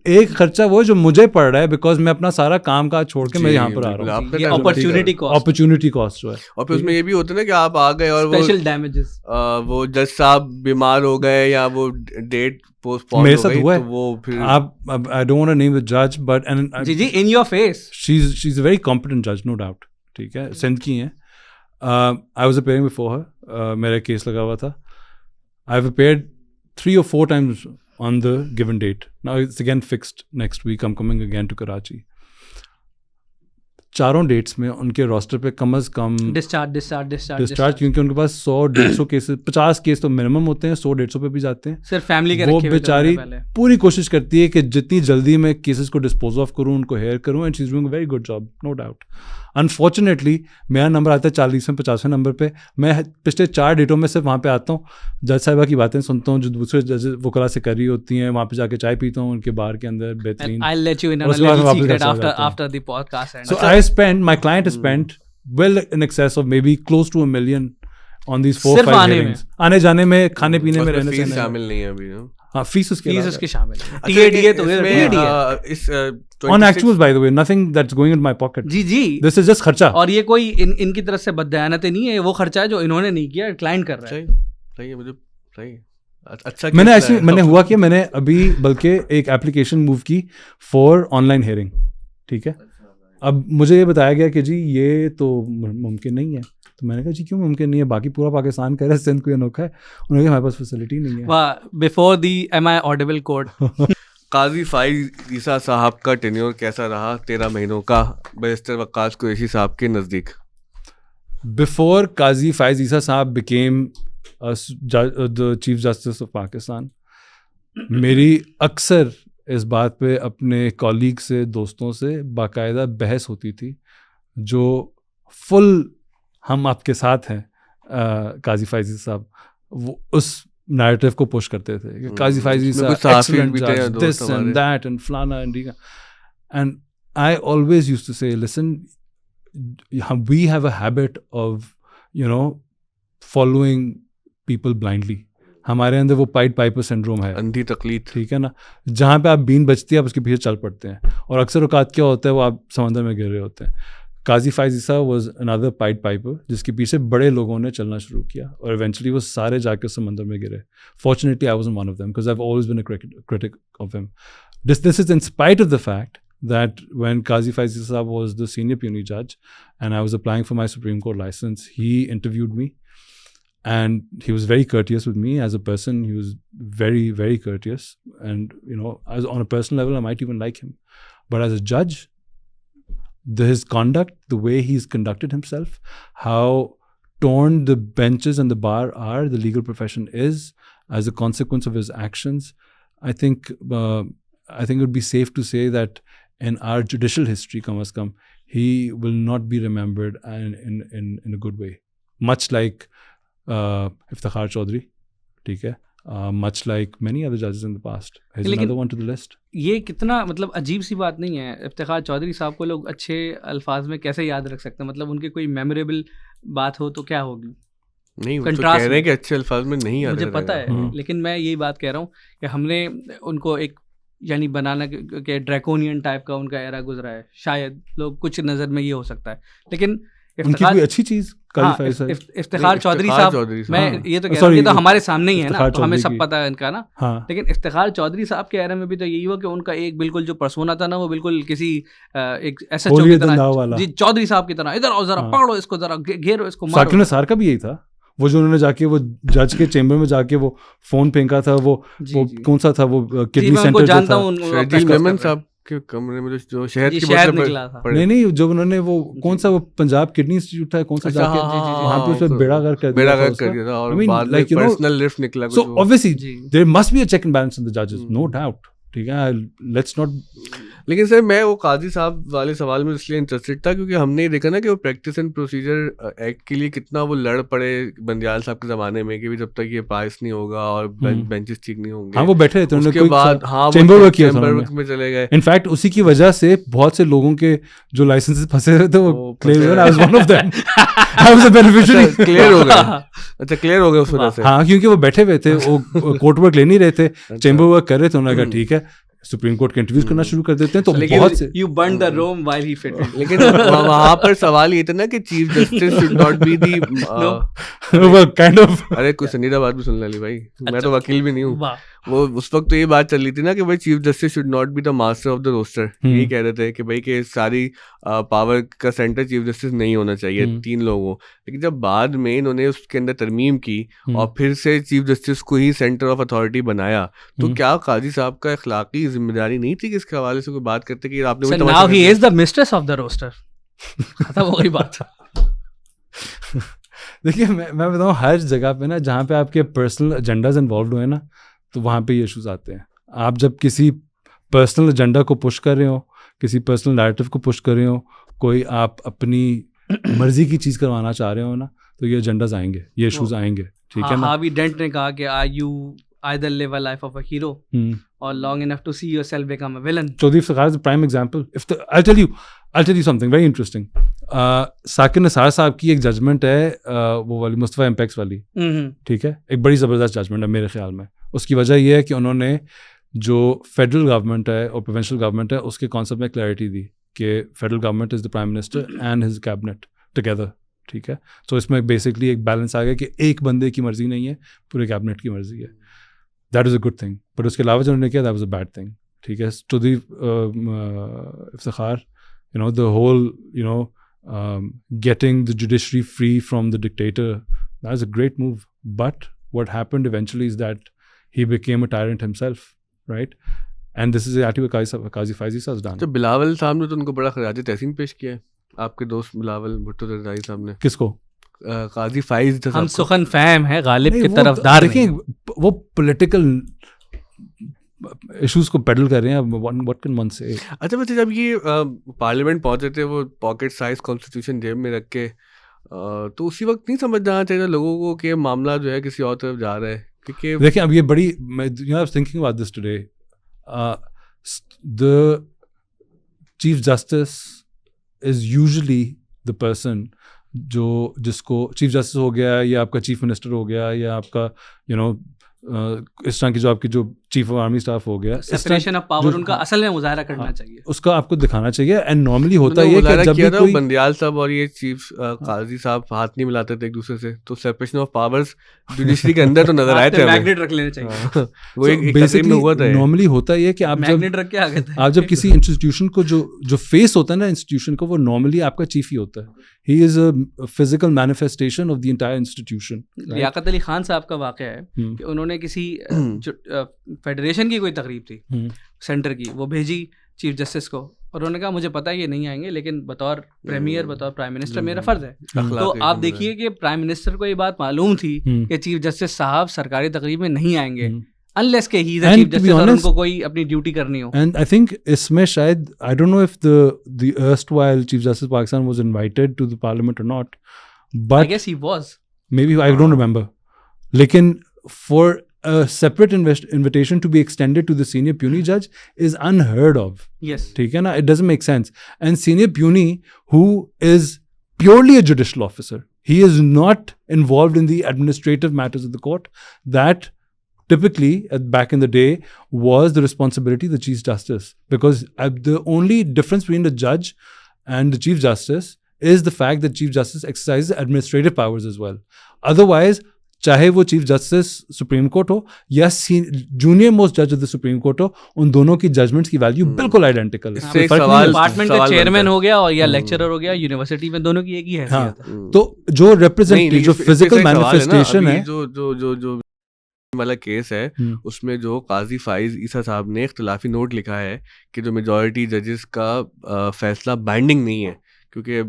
ایک خرچہ وہ جو مجھے پڑ رہا ہے بیکاز میں اپنا سارا کام کاج چھوڑ کے میں یہاں پر آ رہا ہوں. اپرچونٹی کاسٹ جو ہے. اور پھر اس میں یہ بھی ہوتا ہے نا کہ آپ آ گئے اور اسپیشل ڈیمیجز, وہ جج صاحب بیمار ہو گئے یا وہ ڈیٹ پوسٹ پون ہو گئی, تو وہ پھر آپ, I don't want to name the judge but G G in your face, she's a very competent judge no doubt. ٹھیک ہے, سندھ کی ہیں. I was appearing before her, میرا کیس لگا ہوا تھا. I've appeared 3 or 4 times on the given date. Now it's again fixed next week. I'm coming again to Karachi. 4 dates میں ان کے روسٹر پہ کم از کم ڈسچارج, کیونکہ ان کے پاس 100-150 کیسز, 50 کیس تو منیمم ہوتے ہیں, 100-150 پہ بھی جاتے ہیں. صرف فیملی کے وہ بیچاری پوری کوشش کرتی ہے کہ جتنی جلدی میں کیسز کو ڈسپوز آف کروں, ان کو ہیئر کروں, and she is doing a very good job, no doubt. Unfortunately میرا نمبر آتا ہے 40 میں 50ویں نمبر پہ. میں پچھلے 4 ڈیٹوں میں صرف وہاں پہ آتا ہوں, جج صاحبہ کی باتیں سنتا ہوں جو دوسرے جج وکلا سے کر رہی ہوتی ہیں, وہاں پہ جا کے چائے پیتا ہوں ان کے بار کے اندر بہترین. So I spent, my client has spent well in excess of maybe close to $1 million on these 4-5 hearings. آنے جانے میں, کھانے پینے میں, رہنے سے شامل نہیں ہے ابھی. ہاں فیس اس کے شامل ہے. On actuals by the way, nothing that's going in my pocket. G G, this is just خرچہ. اور یہ کوئی ان کی طرف سے بددیانتیں نہیں ہے, وہ خرچہ ہے جو انہوں نے نہیں کیا, کلائنٹ کر رہا ہے. صحیح ہے, مجھے صحیح. اچھا میں نے ہوا کہ میں نے ابھی بلکہ ایک اپلیکیشن موو کی فار آن لائن ہیئرنگ. ٹھیک ہے. اب مجھے یہ بتایا گیا کہ جی یہ تو ممکن نہیں ہے. تو میں نے کہا جی کیوں ممکن نہیں ہے, باقی پورا پاکستان کہہ رہا ہے, سندھ کوئی انوکھا ہے. انہوں نے کہا ہمارے پاس فیسلٹی نہیں ہے. Before the M I audible court, Qazi Faez عیسیٰ صاحب کا ٹینیور کیسا رہا 13 مہینوں کا بیرسٹر وقاص قریشی صاحب کے نزدیک؟ بفور قاضی فائز عیسیٰ صاحب became the chief justice of Pakistan, میری اکثر اس بات پہ اپنے کولیگ سے, دوستوں سے باقاعدہ بحث ہوتی تھی, جو فل ہم آپ کے ساتھ ہیں قاضی فائز صاحب, وہ اس نیریٹو کو پوش کرتے تھے کہ قاضی فائز صاحب ایکسیلنٹ جج, دس اینڈ دیٹ اینڈ فلانا اینڈ ڈیگا. And I always used to say, listen, we have a habit of, following people blindly. ہمارے اندر وہ پائٹ پائپر سنڈروم ہے, اندھی تقلید, ٹھیک ہے نا, جہاں پہ آپ بین بجتی ہے آپ اس کے پیچھے چل پڑتے ہیں, اور اکثر اوقات کیا ہوتا ہے وہ آپ سمندر میں گر رہے ہوتے ہیں. قاضی فائز عیسیٰ واز another پائٹ پائپر جس کے پیچھے بڑے لوگوں نے چلنا شروع کیا, اور ایونچولی وہ سارے جا کے سمندر میں گرے. Fortunately I wasn't one of them because I've always been a critic of him. This is in spite of the fact that when Qazi Faiz Issa was the senior puisne judge and I was applying for my Supreme Court license, he interviewed me and he was very courteous with me as a person. He was very, very courteous, and as on a personal level I might even like him, but as a judge, his conduct, the way he's conducted himself, how torn the benches and the bar are, the legal profession is, as a consequence of his actions, I think it would be safe to say that in our judicial history, kam as kam, he will not be remembered in a good way. Much like Iftikhar Chaudhry, ٹھیک ہے, much like many other judges in the past. Here's another one to the list. یہ کتنا مطلب عجیب سی بات نہیں ہے, افتخار چودھری صاحب کو لوگ اچھے الفاظ میں کیسے یاد رکھ سکتے ہیں؟ مطلب ان کی کوئی میموریبل بات ہو تو کیا ہوگی؟ نہیں, وہ تو کہہ رہے ہیں کہ اچھے الفاظ میں نہیں یاد, مجھے پتہ ہے, لیکن میں یہی بات کہہ رہا ہوں کہ ہم نے ان کو ایک یعنی بنانا کہ ڈریکونین ٹائپ کا ان کا ایرا گزرا ہے, شاید لوگ کچھ نظر میں یہ ہو سکتا ہے, لیکن ان کی کوئی اچھی چیز افتخار چودھری صاحب, میں یہ تو کہہ رہا ہوں, یہ تو ہمارے سامنے ہی ہے نا, ہمیں سب پتہ ہے ان کا نا, لیکن افتخار چودھری صاحب کے ایرا میں بھی تو یہی ہوا کہ ان کا ایک بالکل جو پرسونا تھا نا, وہ بالکل کسی ایک ایسا چودھری کی طرح, جی چودھری صاحب کی طرح, ادھر آؤ ذرا پکڑو اس کو, ذرا گھیرو اس کو, مارو. ثاقب نثار کا بھی یہی تھا, وہ جو انہوں نے جا کے وہ جج کے چیمبر میں جا کے وہ فون پھینکا تھا, وہ کون سا تھا, وہ کڈنی سینٹر جانتا ہوں, صاحب کے کمرے میں جو شہد کی شہد نکلا تھا, نہیں جو انہوں نے وہ کون سا وہ پنجاب کڈنی انسٹیٹیوٹ تھا, کون سا جا کے وہاں پہ اس پہ بیڑا غرق کر دیا تھا, اور بعد میں پرسنل لفٹ نکلا. سو obviously there must be a check and balance in the judges, no doubt, ٹھیک ہے, let's not. لیکن سر میں وہ قاضی صاحب والے سوال میں اس لیے انٹرسٹڈ تھا کیونکہ ہم نے دیکھا نا کہ وہ پریکٹس اینڈ پروسیجر ایکٹ کے لیے کتنا وہ لڑ پڑے بندیال صاحب کے زمانے میں کہ جب تک یہ پاس نہیں ہوگا اور بینچز ٹھیک نہیں ہوں گے. ہاں وہ بیٹھے رہتے, اس کے بعد ہاں چیمبر ورک کیا میں چلے گئے. انفیکٹ اسی کی وجہ سے بہت سے لوگوں کے جو لائسنس پھنسے ہوئے تھے وہ کلیئر ہوئے. I was one of them. I was a beneficiary. Clear ہو گیا, اچھا کلیئر ہو گیا اس وجہ سے. ہاں کیونکہ وہ بیٹھے ہوئے تھے, وہ کورٹ ورک لے نہیں رہے تھے, چیمبر ورک کر رہے تھے. انہوں نے کہا ٹھیک ہے سپریم کورٹ کے انٹرویوز کرنا شروع کر دیتے ہیں. تو بہت سے you burned the room while he fit in. لیکن وہاں پر سوال یہ تھا نا کہ chief justice should not be the kind of, ارے کوئی سنیدہ بات بھی سن لے بھائی, میں تو وکیل بھی نہیں ہوں. وہ اس وقت تو یہ بات چل رہی تھی نا کہ بھائی chief justice should not be the master of the roster. یہی کہہ رہے تھے کہ بھائی کہ ساری پاور کا سینٹر چیف جسٹس نہیں ہونا چاہیے, 3 لوگ ہوں. لیکن جب بعد میں انہوں نے اس کے اندر ترمیم کی اور پھر سے چیف جسٹس کو ہی سینٹر آف اتھارٹی بنایا, تو کیا قاضی صاحب کا اخلاقی ذمہ داری نہیں تھی کہ اس کے حوالے سے کوئی بات کرتے کہ آپ نے now he is the mistress of the roaster. ختم ہو گئی بات. دیکھیے میں بتاؤں, ہر جگہ پہ نا جہاں پہ آپ کے پرسنل ایجنڈاز انوالوڈ ہوئے نا, تو وہاں پہ یہ ایشوز آتے ہیں. آپ جب کسی پرسنل ایجنڈا کو پش کر رہے ہو, کسی پرسنل نیریٹو کو پش کر رہے ہو, کوئی آپ اپنی مرضی کی چیز کروانا چاہ رہے ہو نا, تو یہ ایجنڈاز آئیں گے, یہ ایشوز آئیں گے, ٹھیک ہے نا. ہاوی ڈینٹ نے کہا کہ you either live a life of a hero or long enough to see yourself become a villain. Chaudhry Iftikhar is a prime example. I'll tell you something very interesting. Saqib Nisar صاحب کی ایک ججمنٹ ہے, وہ والی مصطفیٰ امپیکس والی, ٹھیک ہے, ایک بڑی زبردست ججمنٹ ہے میرے خیال میں. اس کی وجہ یہ ہے کہ انہوں نے جو فیڈرل گورنمنٹ ہے اور پروونشل گورنمنٹ ہے اس کے کانسیپٹ میں کلیئرٹی دی کہ federal government is the prime minister and his cabinet together, ٹھیک ہے. سو اس میں بیسکلی ایک بیلنس آ گیا کہ ایک بندے کی مرضی نہیں ہے, پورے کیبنٹ کی مرضی ہے. That is a good thing. But اس کے علاوہ جو انہوں نے کیا that was a bad thing, ٹھیک ہے. Chaudhry Iftikhar, the whole getting the judiciary free from the dictator, that was a great move. But what happened eventually is that he became a tyrant himself, right? And this is exactly what Qazi Faiz Issa has done. تو بلاول صاحب نے تو ان کو بڑا خراج تحسین پیش کیا ہے, آپ کے دوست بلاول بھٹو زرداری صاحب نے. کس کو؟ قاضی فائز. ہم سخن فہم ہے, غالب کی طرف دار. دیکھیں وہ پولیٹیکل ایشوز کو پیڈل کر رہے ہیں. what can one say? اچھا بچے, جب یہ پارلیمنٹ پہنچے تھے وہ پاکٹ سائز کانسٹیٹیوشن جیب میں رکھ کے, تو اسی وقت نہیں سمجھ جانا چاہیے لوگوں کو کہ معاملہ جو ہے کسی اور طرف جا رہا ہے. کیونکہ دیکھیں اب یہ بڑی, میں thinking about this today, the chief justice is usually the person جس کو چیف جسٹس ہو گیا یا آپ کا چیف منسٹر ہو گیا یا آپ کا اس طرح کی جو آپ کی جو چیف آف آرمی اسٹاف ہو گیا, سیپریشن آف پاور ان کا اصل میں مظاہرہ کرنا چاہیے, اس کا آپ کو دکھانا چاہیے. اینڈ نارملی ہوتا یہ کہ جب بھی کوئی بندیال صاحب اور یہ چیف قاضی صاحب ہاتھ نہیں ملاتے تھے ایک دوسرے سے, تو سیپریشن آف پاورز جوڈیشری کے اندر تو نظر آئے تھے, میگنیٹ رکھ لینے چاہیے. وہ ایک بیسکلی ہوا تھا. نارملی ہوتا یہ کہ آپ میگنیٹ رکھ کے آگے آپ جب کسی انسٹیٹیوشن کو جو فیس ہوتا ہے نا انسٹیٹیوشن کو, وہ نارملی آپ کا چیف ہی ہوتا ہے. He is a physical manifestation of the entire institution. Liaquat Ali Khan صاحب کا واقعہ ہے کہ انہوں نے کسی فیڈریشن کی کوئی تقریب تھی سینٹر کی, وہ بھیجی چیف جسٹس کو, اور انہوں نے کہا مجھے پتا ہے یہ نہیں آئیں گے, لیکن بطور پریمیئر بطور پرائم منسٹر میرا فرض ہے. تو آپ دیکھیے کہ پرائم منسٹر کو یہ بات معلوم تھی کہ چیف جسٹس صاحب سرکاری تقریب میں نہیں آئیں گے unless کہ he is a chief justice اور ان کو کوئی اپنی ڈیوٹی کرنی ہو. And I think اس میں شاید I don't know if the erstwhile Chief Justice Pakistan was invited to the parliament or not, but I guess he was. Maybe I don't remember. لیکن for a separate invitation to be extended to the senior puisne judge is unheard of. Yes. ٹھیک ہے نا, it doesn't make sense. And senior puisne who is purely a judicial officer, he is not involved in the administrative matters of the court. That typically back in the day was the responsibility of the Chief Justice, because the only difference between the judge and the Chief Justice is the fact that Chief Justice exercises administrative powers as well. Otherwise, چاہے وہ chief justice supreme court ہو یا junior most جج of the supreme court ہو, ان دونوں کی judgements کی value بالکل identical ہے. Department کا چیئرمین ہو گیا اور یا لیکچرر ہو گیا یونیورسٹی میں, دونوں کی ایک ہی حیثیت ہے. تو جو ریپرزینٹیو جو فزیکل مینیفیسٹیشن ہے, جو والا کیس ہے اس میں جو قاضی فائز عیسیٰ صاحب نے اختلافی نوٹ لکھا ہے کہ جو میجورٹی ججز کا فیصلہ بائنڈنگ نہیں ہے کیونکہ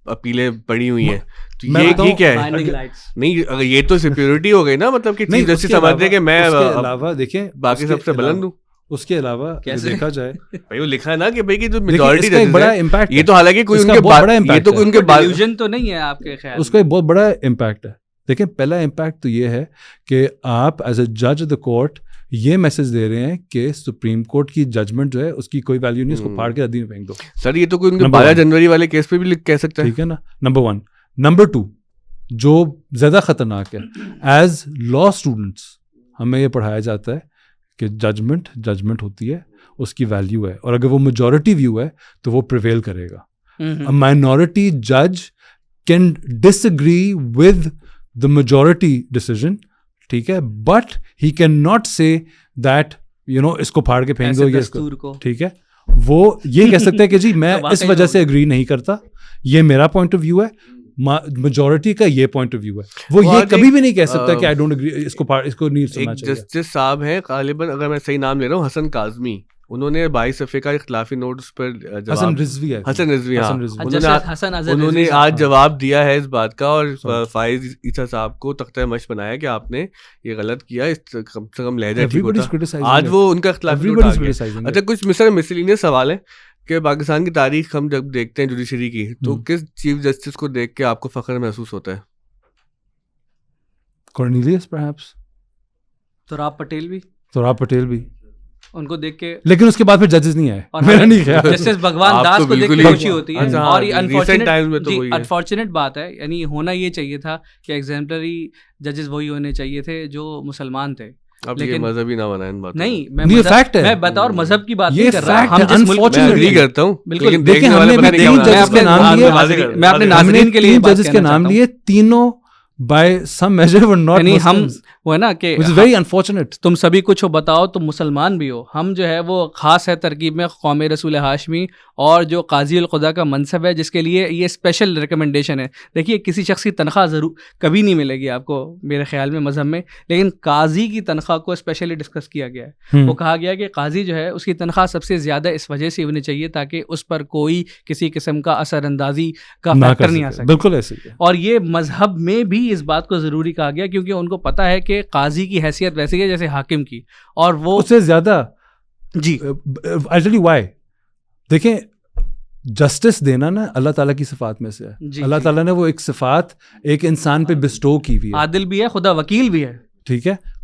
اپیلیں پڑی ہوئی ہیں, تو یہ کیا ہے؟ نہیں اگر یہ تو سیکیورٹی ہو گئی نا, مطلب کہ چیف جسٹس سمجھتے ہیں کہ میں علاوہ دیکھیں باقی سب سے بلند ہوں. اس کے علاوہ دیکھا جائے بھائی وہ لکھا ہے نا کہ بھائی کی جو میجورٹی ججز بڑا امپیکٹ, یہ تو حالانکہ کوئی ان کے بڑا امپیکٹ, یہ تو ان کے ڈیلیوژن تو نہیں ہے آپ کے خیال, اس کا ایک بہت بڑا امپیکٹ ہے. دیکھیں پہلا امپیکٹ تو یہ ہے کہ آپ ایز اے جج آف دا کورٹ یہ میسج دے رہے ہیں کہ سپریم کورٹ کی ججمنٹ جو ہے اس کی کوئی ویلیو نہیں, اس کو پھاڑ کے ردی میں پھینک دو. سر یہ تو کوئی ان کے 12 جنوری والے کیس پہ بھی کہہ سکتا ہے, ٹھیک ہے نا, نمبر 1. نمبر 2 جو زیادہ خطرناک ہے, ایز لا اسٹوڈنٹس ہمیں یہ پڑھایا جاتا ہے کہ ججمنٹ ہوتی ہے, اس کی ویلیو ہے, اور اگر وہ میجورٹی ویو ہے تو وہ پریویل کرے گا. مائنورٹی جج can disagree with the majority decision, ٹھیک ہے, but he cannot say that اس کو پھاڑ کے پھینک دو, یہ ٹھیک ہے. وہ یہ کہہ سکتا ہے کہ جی میں اس وجہ سے اگری نہیں کرتا, یہ میرا پوائنٹ آف ویو ہے, میجورٹی کا یہ پوائنٹ آف ویو ہے. وہ یہ کبھی بھی نہیں کہہ سکتا کہ آئی ڈونٹ اگری, اس کو نہیں سننا چاہیے. جسٹس صاحب ہیں غالباً, اگر میں صحیح نام لے رہا ہوں, حسن کاظمی, انہوں نے 22 صفحے کا اختلافی نوٹ اس پر حسن رضوی, انہوں نے آج جواب دیا ہے اس بات کا, اور فائز عیسیٰ صاحب کو تختہ مشق بنایا کہ آپ نے یہ غلط کیا, کم سے کم لہجہ ٹھیک ہوتا. آج وہ ان کا اختلافی نوٹ آ گیا. اچھا کچھ مسلینئس سوال ہے کہ پاکستان کی تاریخ ہم جب دیکھتے ہیں جوڈیشری کی, تو کس چیف جسٹس کو دیکھ کے آپ کو فخر محسوس ہوتا ہے؟ کارنیلیس پرہیپس, سوراب پٹیل بھی, ان کو دیکھ کے, لیکن اس کے بعد پھر ججز نہیں آئے. میرا نہیں خیال. جسٹس بھگوان داس کو دیکھ کے خوشی ہوتی ہے, اور یہ انفارچونیٹ بات ہے. یعنی ہونا یہ چاہیے تھا کہ ایگزیمپلری ججز وہی ہونے چاہیے تھے جو مسلمان تھے. لیکن مذہبی نہ بنائیں بات نہیں, میں بطور مذہب کی بات نہیں کر رہا, ہم جس ملک میں اگری کرتا ہوں. بالکل, دیکھیں ہم نے 3 ججز کے نام لیے, میں اپنے ناظرین کے لیے 3 ججز کے نام لیے, تینوں by some measure were not یعنی ہم Muslims, وہ ہے نا کہ which is very unfortunate. تم سبھی کچھ ہو, بتاؤ تم مسلمان بھی ہو. ہم جو ہے وہ خاص ہے ترکیب میں قوم رسول ہاشمی, اور جو قاضی القضا کا منصب ہے جس کے لیے یہ اسپیشل ریکمنڈیشن ہے. دیکھیے کسی شخص کی تنخواہ ضرور کبھی نہیں ملے گی آپ کو میرے خیال میں مذہب میں, لیکن قاضی کی تنخواہ کو اسپیشلی ڈسکس کیا گیا ہے. وہ کہا گیا کہ قاضی جو ہے اس کی تنخواہ سب سے زیادہ اس وجہ سے ہونی چاہیے تاکہ اس پر کوئی کسی قسم کا اثر اندازی کا فیکٹر نہیں آ سکے. بالکل ایسے ہی. اور یہ مذہب میں بھی اس بات کو ضروری کہا گیا کیونکہ ان کو پتا ہے کہ قاضی کی حیثیت ویسی ہے جیسے حاکم کی, اور وہ اس سے زیادہ. جی I'll tell you why. دیکھیں جسٹس دینا نا اللہ تعالیٰ کی صفات میں سے ہے. اللہ تعالیٰ نے وہ ایک صفات ایک انسان پہ بسٹو کی ہوئی ہے. عادل بھی ہے, خدا وکیل بھی ہے, ٹھیک ہے.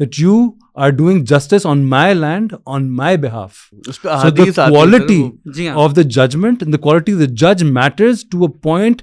that you are doing justice on my land on my behalf. So the quality of the judgment and the quality of the judge matters to a point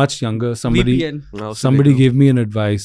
much younger somebody gave me an advice.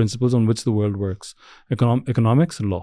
principles on which the world works, economics and law.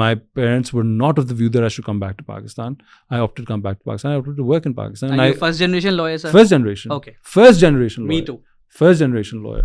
my parents were not of the view that I should come back to Pakistan. I opted to come back to Pakistan. I opted to work in Pakistan. Are you first generation lawyer, sir? First generation. Okay. First generation lawyer. Me too. First generation lawyer.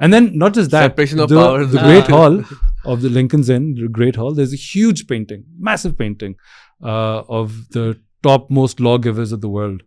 And then not just that, separation of powers. The Great Hall of the Lincoln's Inn, the Great Hall, there's a huge painting, massive painting of the topmost lawgivers of the world,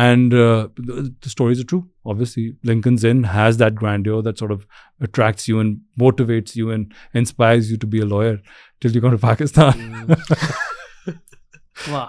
And the stories are true. Obviously, Lincoln's Inn has that grandeur that sort of attracts you and motivates you and inspires you to be a lawyer till you come to Pakistan. Wow.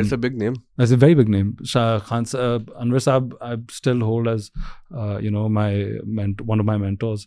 That's a big name. That's a very big name. Khan Anwar Saab I still hold as one of my mentors.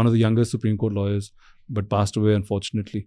One of the youngest Supreme Court lawyers, but passed away unfortunately.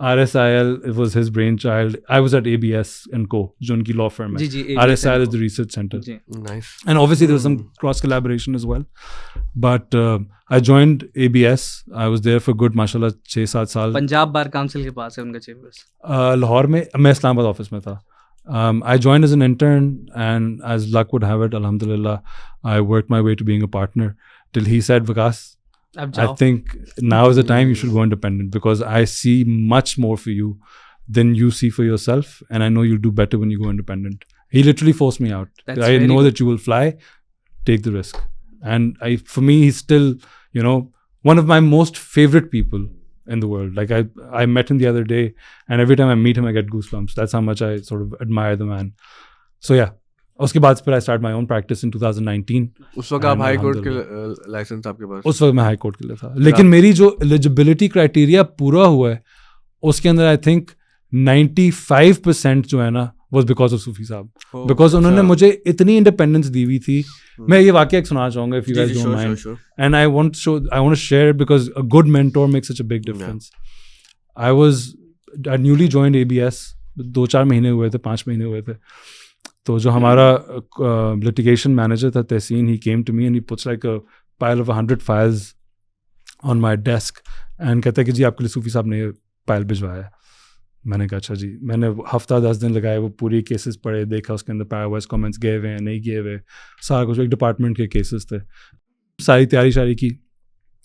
RSIL, it was his brainchild. I was at ABS & Co, جو ان کی law firm ہے. RSIL is the research center. Nice. And obviously there was some cross collaboration as well. But I joined ABS. I was there for good, mashallah, 6-7 سال. پنجاب بار council کے پاس ہے ان کا chambers. Lahore میں. میں اسلام آباد آفس میں تھا. I joined as an intern, and as luck would have it, alhamdulillah, I worked my way to being a partner till he said, Vikas, I think now is the time you should go independent, because I see much more for you than you see for yourself, and I know you'll do better when you go independent. He literally forced me out. I know that you will fly, take the risk. And for me, he's still, one of my most favorite people in the world. Like I met him the other day, and every time I meet him I get goosebumps. That's how much I sort of admire the man. So yeah, uske baad pھر I started my own practice in 2019. اس وقت آپ high court کے licence آپ کے پاس؟ اس وقت میں high court کے لیے تھا, لیکن میری جو ایلیجبلٹی کرائٹیریا پورا ہوا ہے اس کے اندر I think 95% جو ہے نا was because of صوفی صاحب, because انہوں نے مجھے اتنی انڈیپینڈنس دی ہوئی تھی. میں یہ واقعہ ایک سنا چاہوں گا if you guys don't mind, and I want to share it because a good mentor makes such a big difference. I newly joined ABS, 2-4 مہینے ہوئے تھے, 5 مہینے ہوئے تھے. تو جو ہمارا litigation manager تھا تحسین, he came to me and he puts like a pile of 100 files on my desk and کہتا ہے کہ جی آپ کے لیے صوفی صاحب نے یہ فائل بھجوایا ہے. میں نے کہا اچھا جی. میں نے ہفتہ 10 دن لگائے, وہ پوری کیسز پڑھے, دیکھا اس کے اندر پیراوائز کامنٹس گئے ہوئے ہیں نہیں گئے ہوئے, سارا کچھ. ایک ڈپارٹمنٹ کے کیسز تھے, ساری تیاری شاری کی,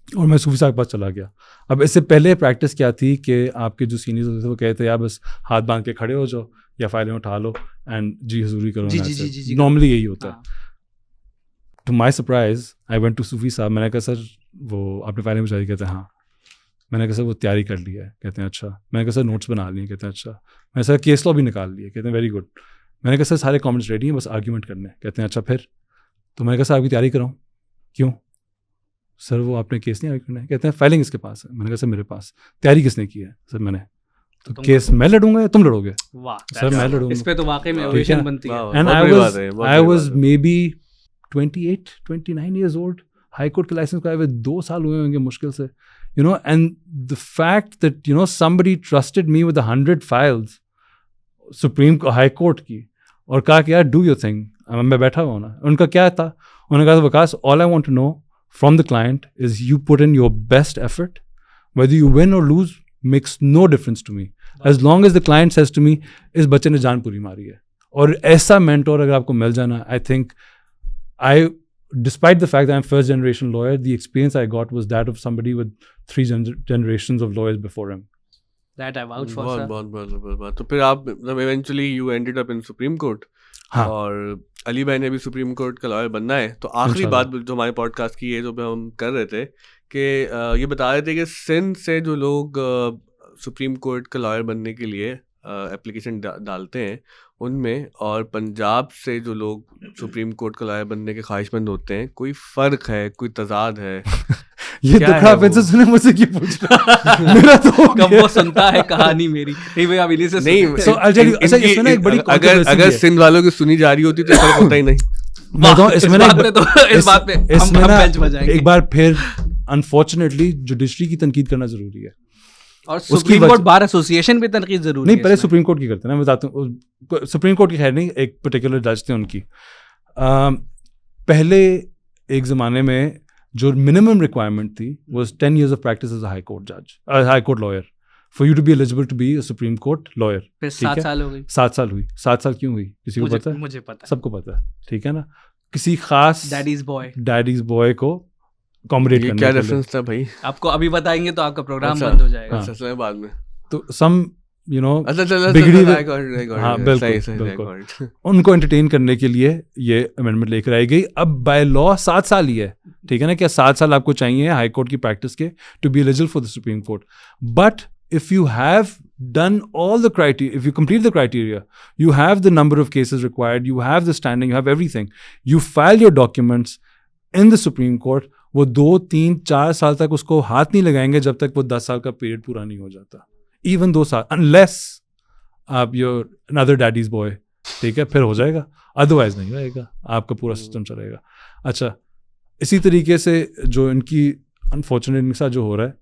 اور میں صوفی صاحب کے پاس چلا گیا. اب اس سے پہلے پریکٹس کیا تھی کہ آپ کے جو سینئرز ہوتے تھے وہ کہتے یا بس ہاتھ باندھ کے کھڑے ہو جاؤ یا فائلیں اٹھا لو اینڈ جی حضوری کرو. نارملی یہی ہوتا ہے. To my surprise I went to Sufi صاحب. میں نے کہا سر وہ آپ نے فائلیں بچائی؟ کہتے ہیں ہاں. میں نے کہا سر وہ تیاری کر لی ہے؟ کہتے ہیں اچھا. میں نے کہا سر نوٹس بنا لیے؟ کہتے ہیں اچھا. میں نے سر کیس لا بھی نکال لیے؟ کہتے ہیں ویری گڈ. میں نے کہا سر سارے کامنٹس ریڈی ہیں, بس آرگیومنٹ کرنے. کہتے ہیں اچھا پھر. تو میں نے کہا سر آپ کی تیاری کراؤں؟ کیوں سر وہ آپ نے کیس نہیں آگے کرنا ہے؟ کہتے ہیں فائلنگ اس کے پاس ہے. میں نے کہا سر میرے پاس. تیاری کس نے کی ہے؟ سر میں نے. تو کیس میں لڑوں گا یا تم لڑو گے؟ سر میں لڑوں گا. اس پہ تو واقعی میں اویشن بنتی ہے. And I was maybe 28-29 years old. High court کے لائسنس کرائے ہوئے 2 سال ہوئے ہوں گے مشکل سے. And the fact that, somebody trusted me with 100 files, Supreme High Court کی, اور کہا کہ یار do your thing. میں بیٹھا ہوا ہوں نا. ان کا کیا تھا, انہوں نے کہا وکاس all I want to know from the client is you put in your best effort. Whether you win or lose makes no difference to me. As long as the client says to me, اس بچے نے جان پوری ماری ہے. اور ایسا mentor اگر آپ کو مل جانا, I think despite the fact that I'm first generation lawyer, the experience I got was that of somebody with 3 generations of lawyers before him. That I vouch for, sir. بہت. تو پھر آپ eventually you ended up in Supreme Court. اور علی بھائی نے بھی supreme court کا lawyer بننا ہے. تو آخری بات جو ہمارے پوڈ کاسٹ کی ہے جو ہم کر رہے تھے کہ یہ بتا رہے تھے کہ سندھ سے جو لوگ سپریم کورٹ کا لائر بننے کے لیے اپلیکیشن ڈالتے ہیں ان میں, اور پنجاب سے جو لوگ سپریم کورٹ کا لائر بننے کے خواہش مند ہوتے ہیں, کوئی فرق ہے, کوئی تضاد ہے؟ یہ دکھا آپ سے سنے مجھ سے کیا پوچھ رہا میرا تو کب وہ سنتا ہے کہانی میری. نہیں بھائی اب انہیں سے نہیں, اگر سندھ والوں کی سنی جا رہی ہوتی تو فرق ہوتا ہی نہیں. اس بات پہ ایک بار پھر انفارچونیٹلی جوڈیشری کی تنقید کرنا ضروری ہے, اور سپریم کورٹ بار ایسوسیشن بھی تنقید ضروری ہے. نہیں پہلے سپریم کورٹ کی کرتے ہیں, میں بتاتا ہوں. سپریم کورٹ کی خیر نہیں, ایک پرٹیکولر جج تھے ان کی. پہلے ایک زمانے میں جو منیمم ریکوائرمنٹ تھی was 10 years of practice as a high court judge, high court lawyer for you to be eligible to be a Supreme Court lawyer. 7 سال ہو گئی. 7 سال ہوئی. 7 سال کیوں ہوئی کسی کو پتا ہے؟ مجھے پتا, سب کو پتا ہے, ٹھیک ہے نا. کسی خاص ڈیڈیز بوائے کو اکوموڈیٹ کرنے. کیا ریفرنس تھا بھائی؟ آپ کو ابھی بتائیں گے تو آپ کا پروگرام بند ہو جائے گا بعد میں. تو سم ان کو انٹرٹین کرنے کے لیے یہ امینڈمنٹ لے کر آئی گئی. اب بائی لا 7 سال ہی ہے, ٹھیک ہے نا. کیا 7 سال آپ کو چاہیے ہائی کورٹ کی پریکٹس کے to be eligible for the supreme court. But if you have done all the criteria, if you complete the criteria, you have the number of cases required, you have the standing, you have everything, you file your documents in the Supreme Court, وہ 2, 3, 4 سال تک اس کو ہاتھ نہیں لگائیں گے جب تک وہ 10 سال کا پیریڈ پورا نہیں ہو جاتا. ایون 2 سال, unless آپ یور another daddy's boy, ٹھیک ہے, پھر ہو جائے گا, ادروائز نہیں رہے گا, آپ کا پورا سسٹم چلے گا. اچھا, اسی طریقے سے جو ان کی انفارچونیٹ کے ساتھ جو ہو رہا ہے,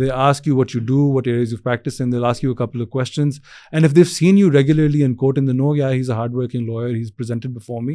They ask you what you do, what areas you practice in. They'll ask you a couple of questions. And if they've seen you regularly in court and they know, yeah, he's a hardworking lawyer, he's presented before me.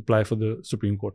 apply for the Supreme Court.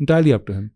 entirely up to him.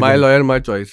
My lawyer my choice.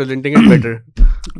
presenting it better.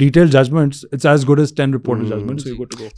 detailed judgments, it's as good as 10 reported judgments. So you good to go.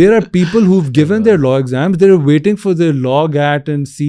There are people who've given their law exams. They're waiting for their law GAT and C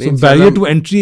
So barrier to entry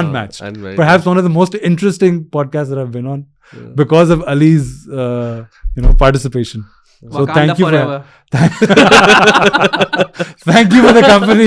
unmatched. Perhaps one of the most interesting podcasts that I've been on because of Ali's participation. So thank you for the company.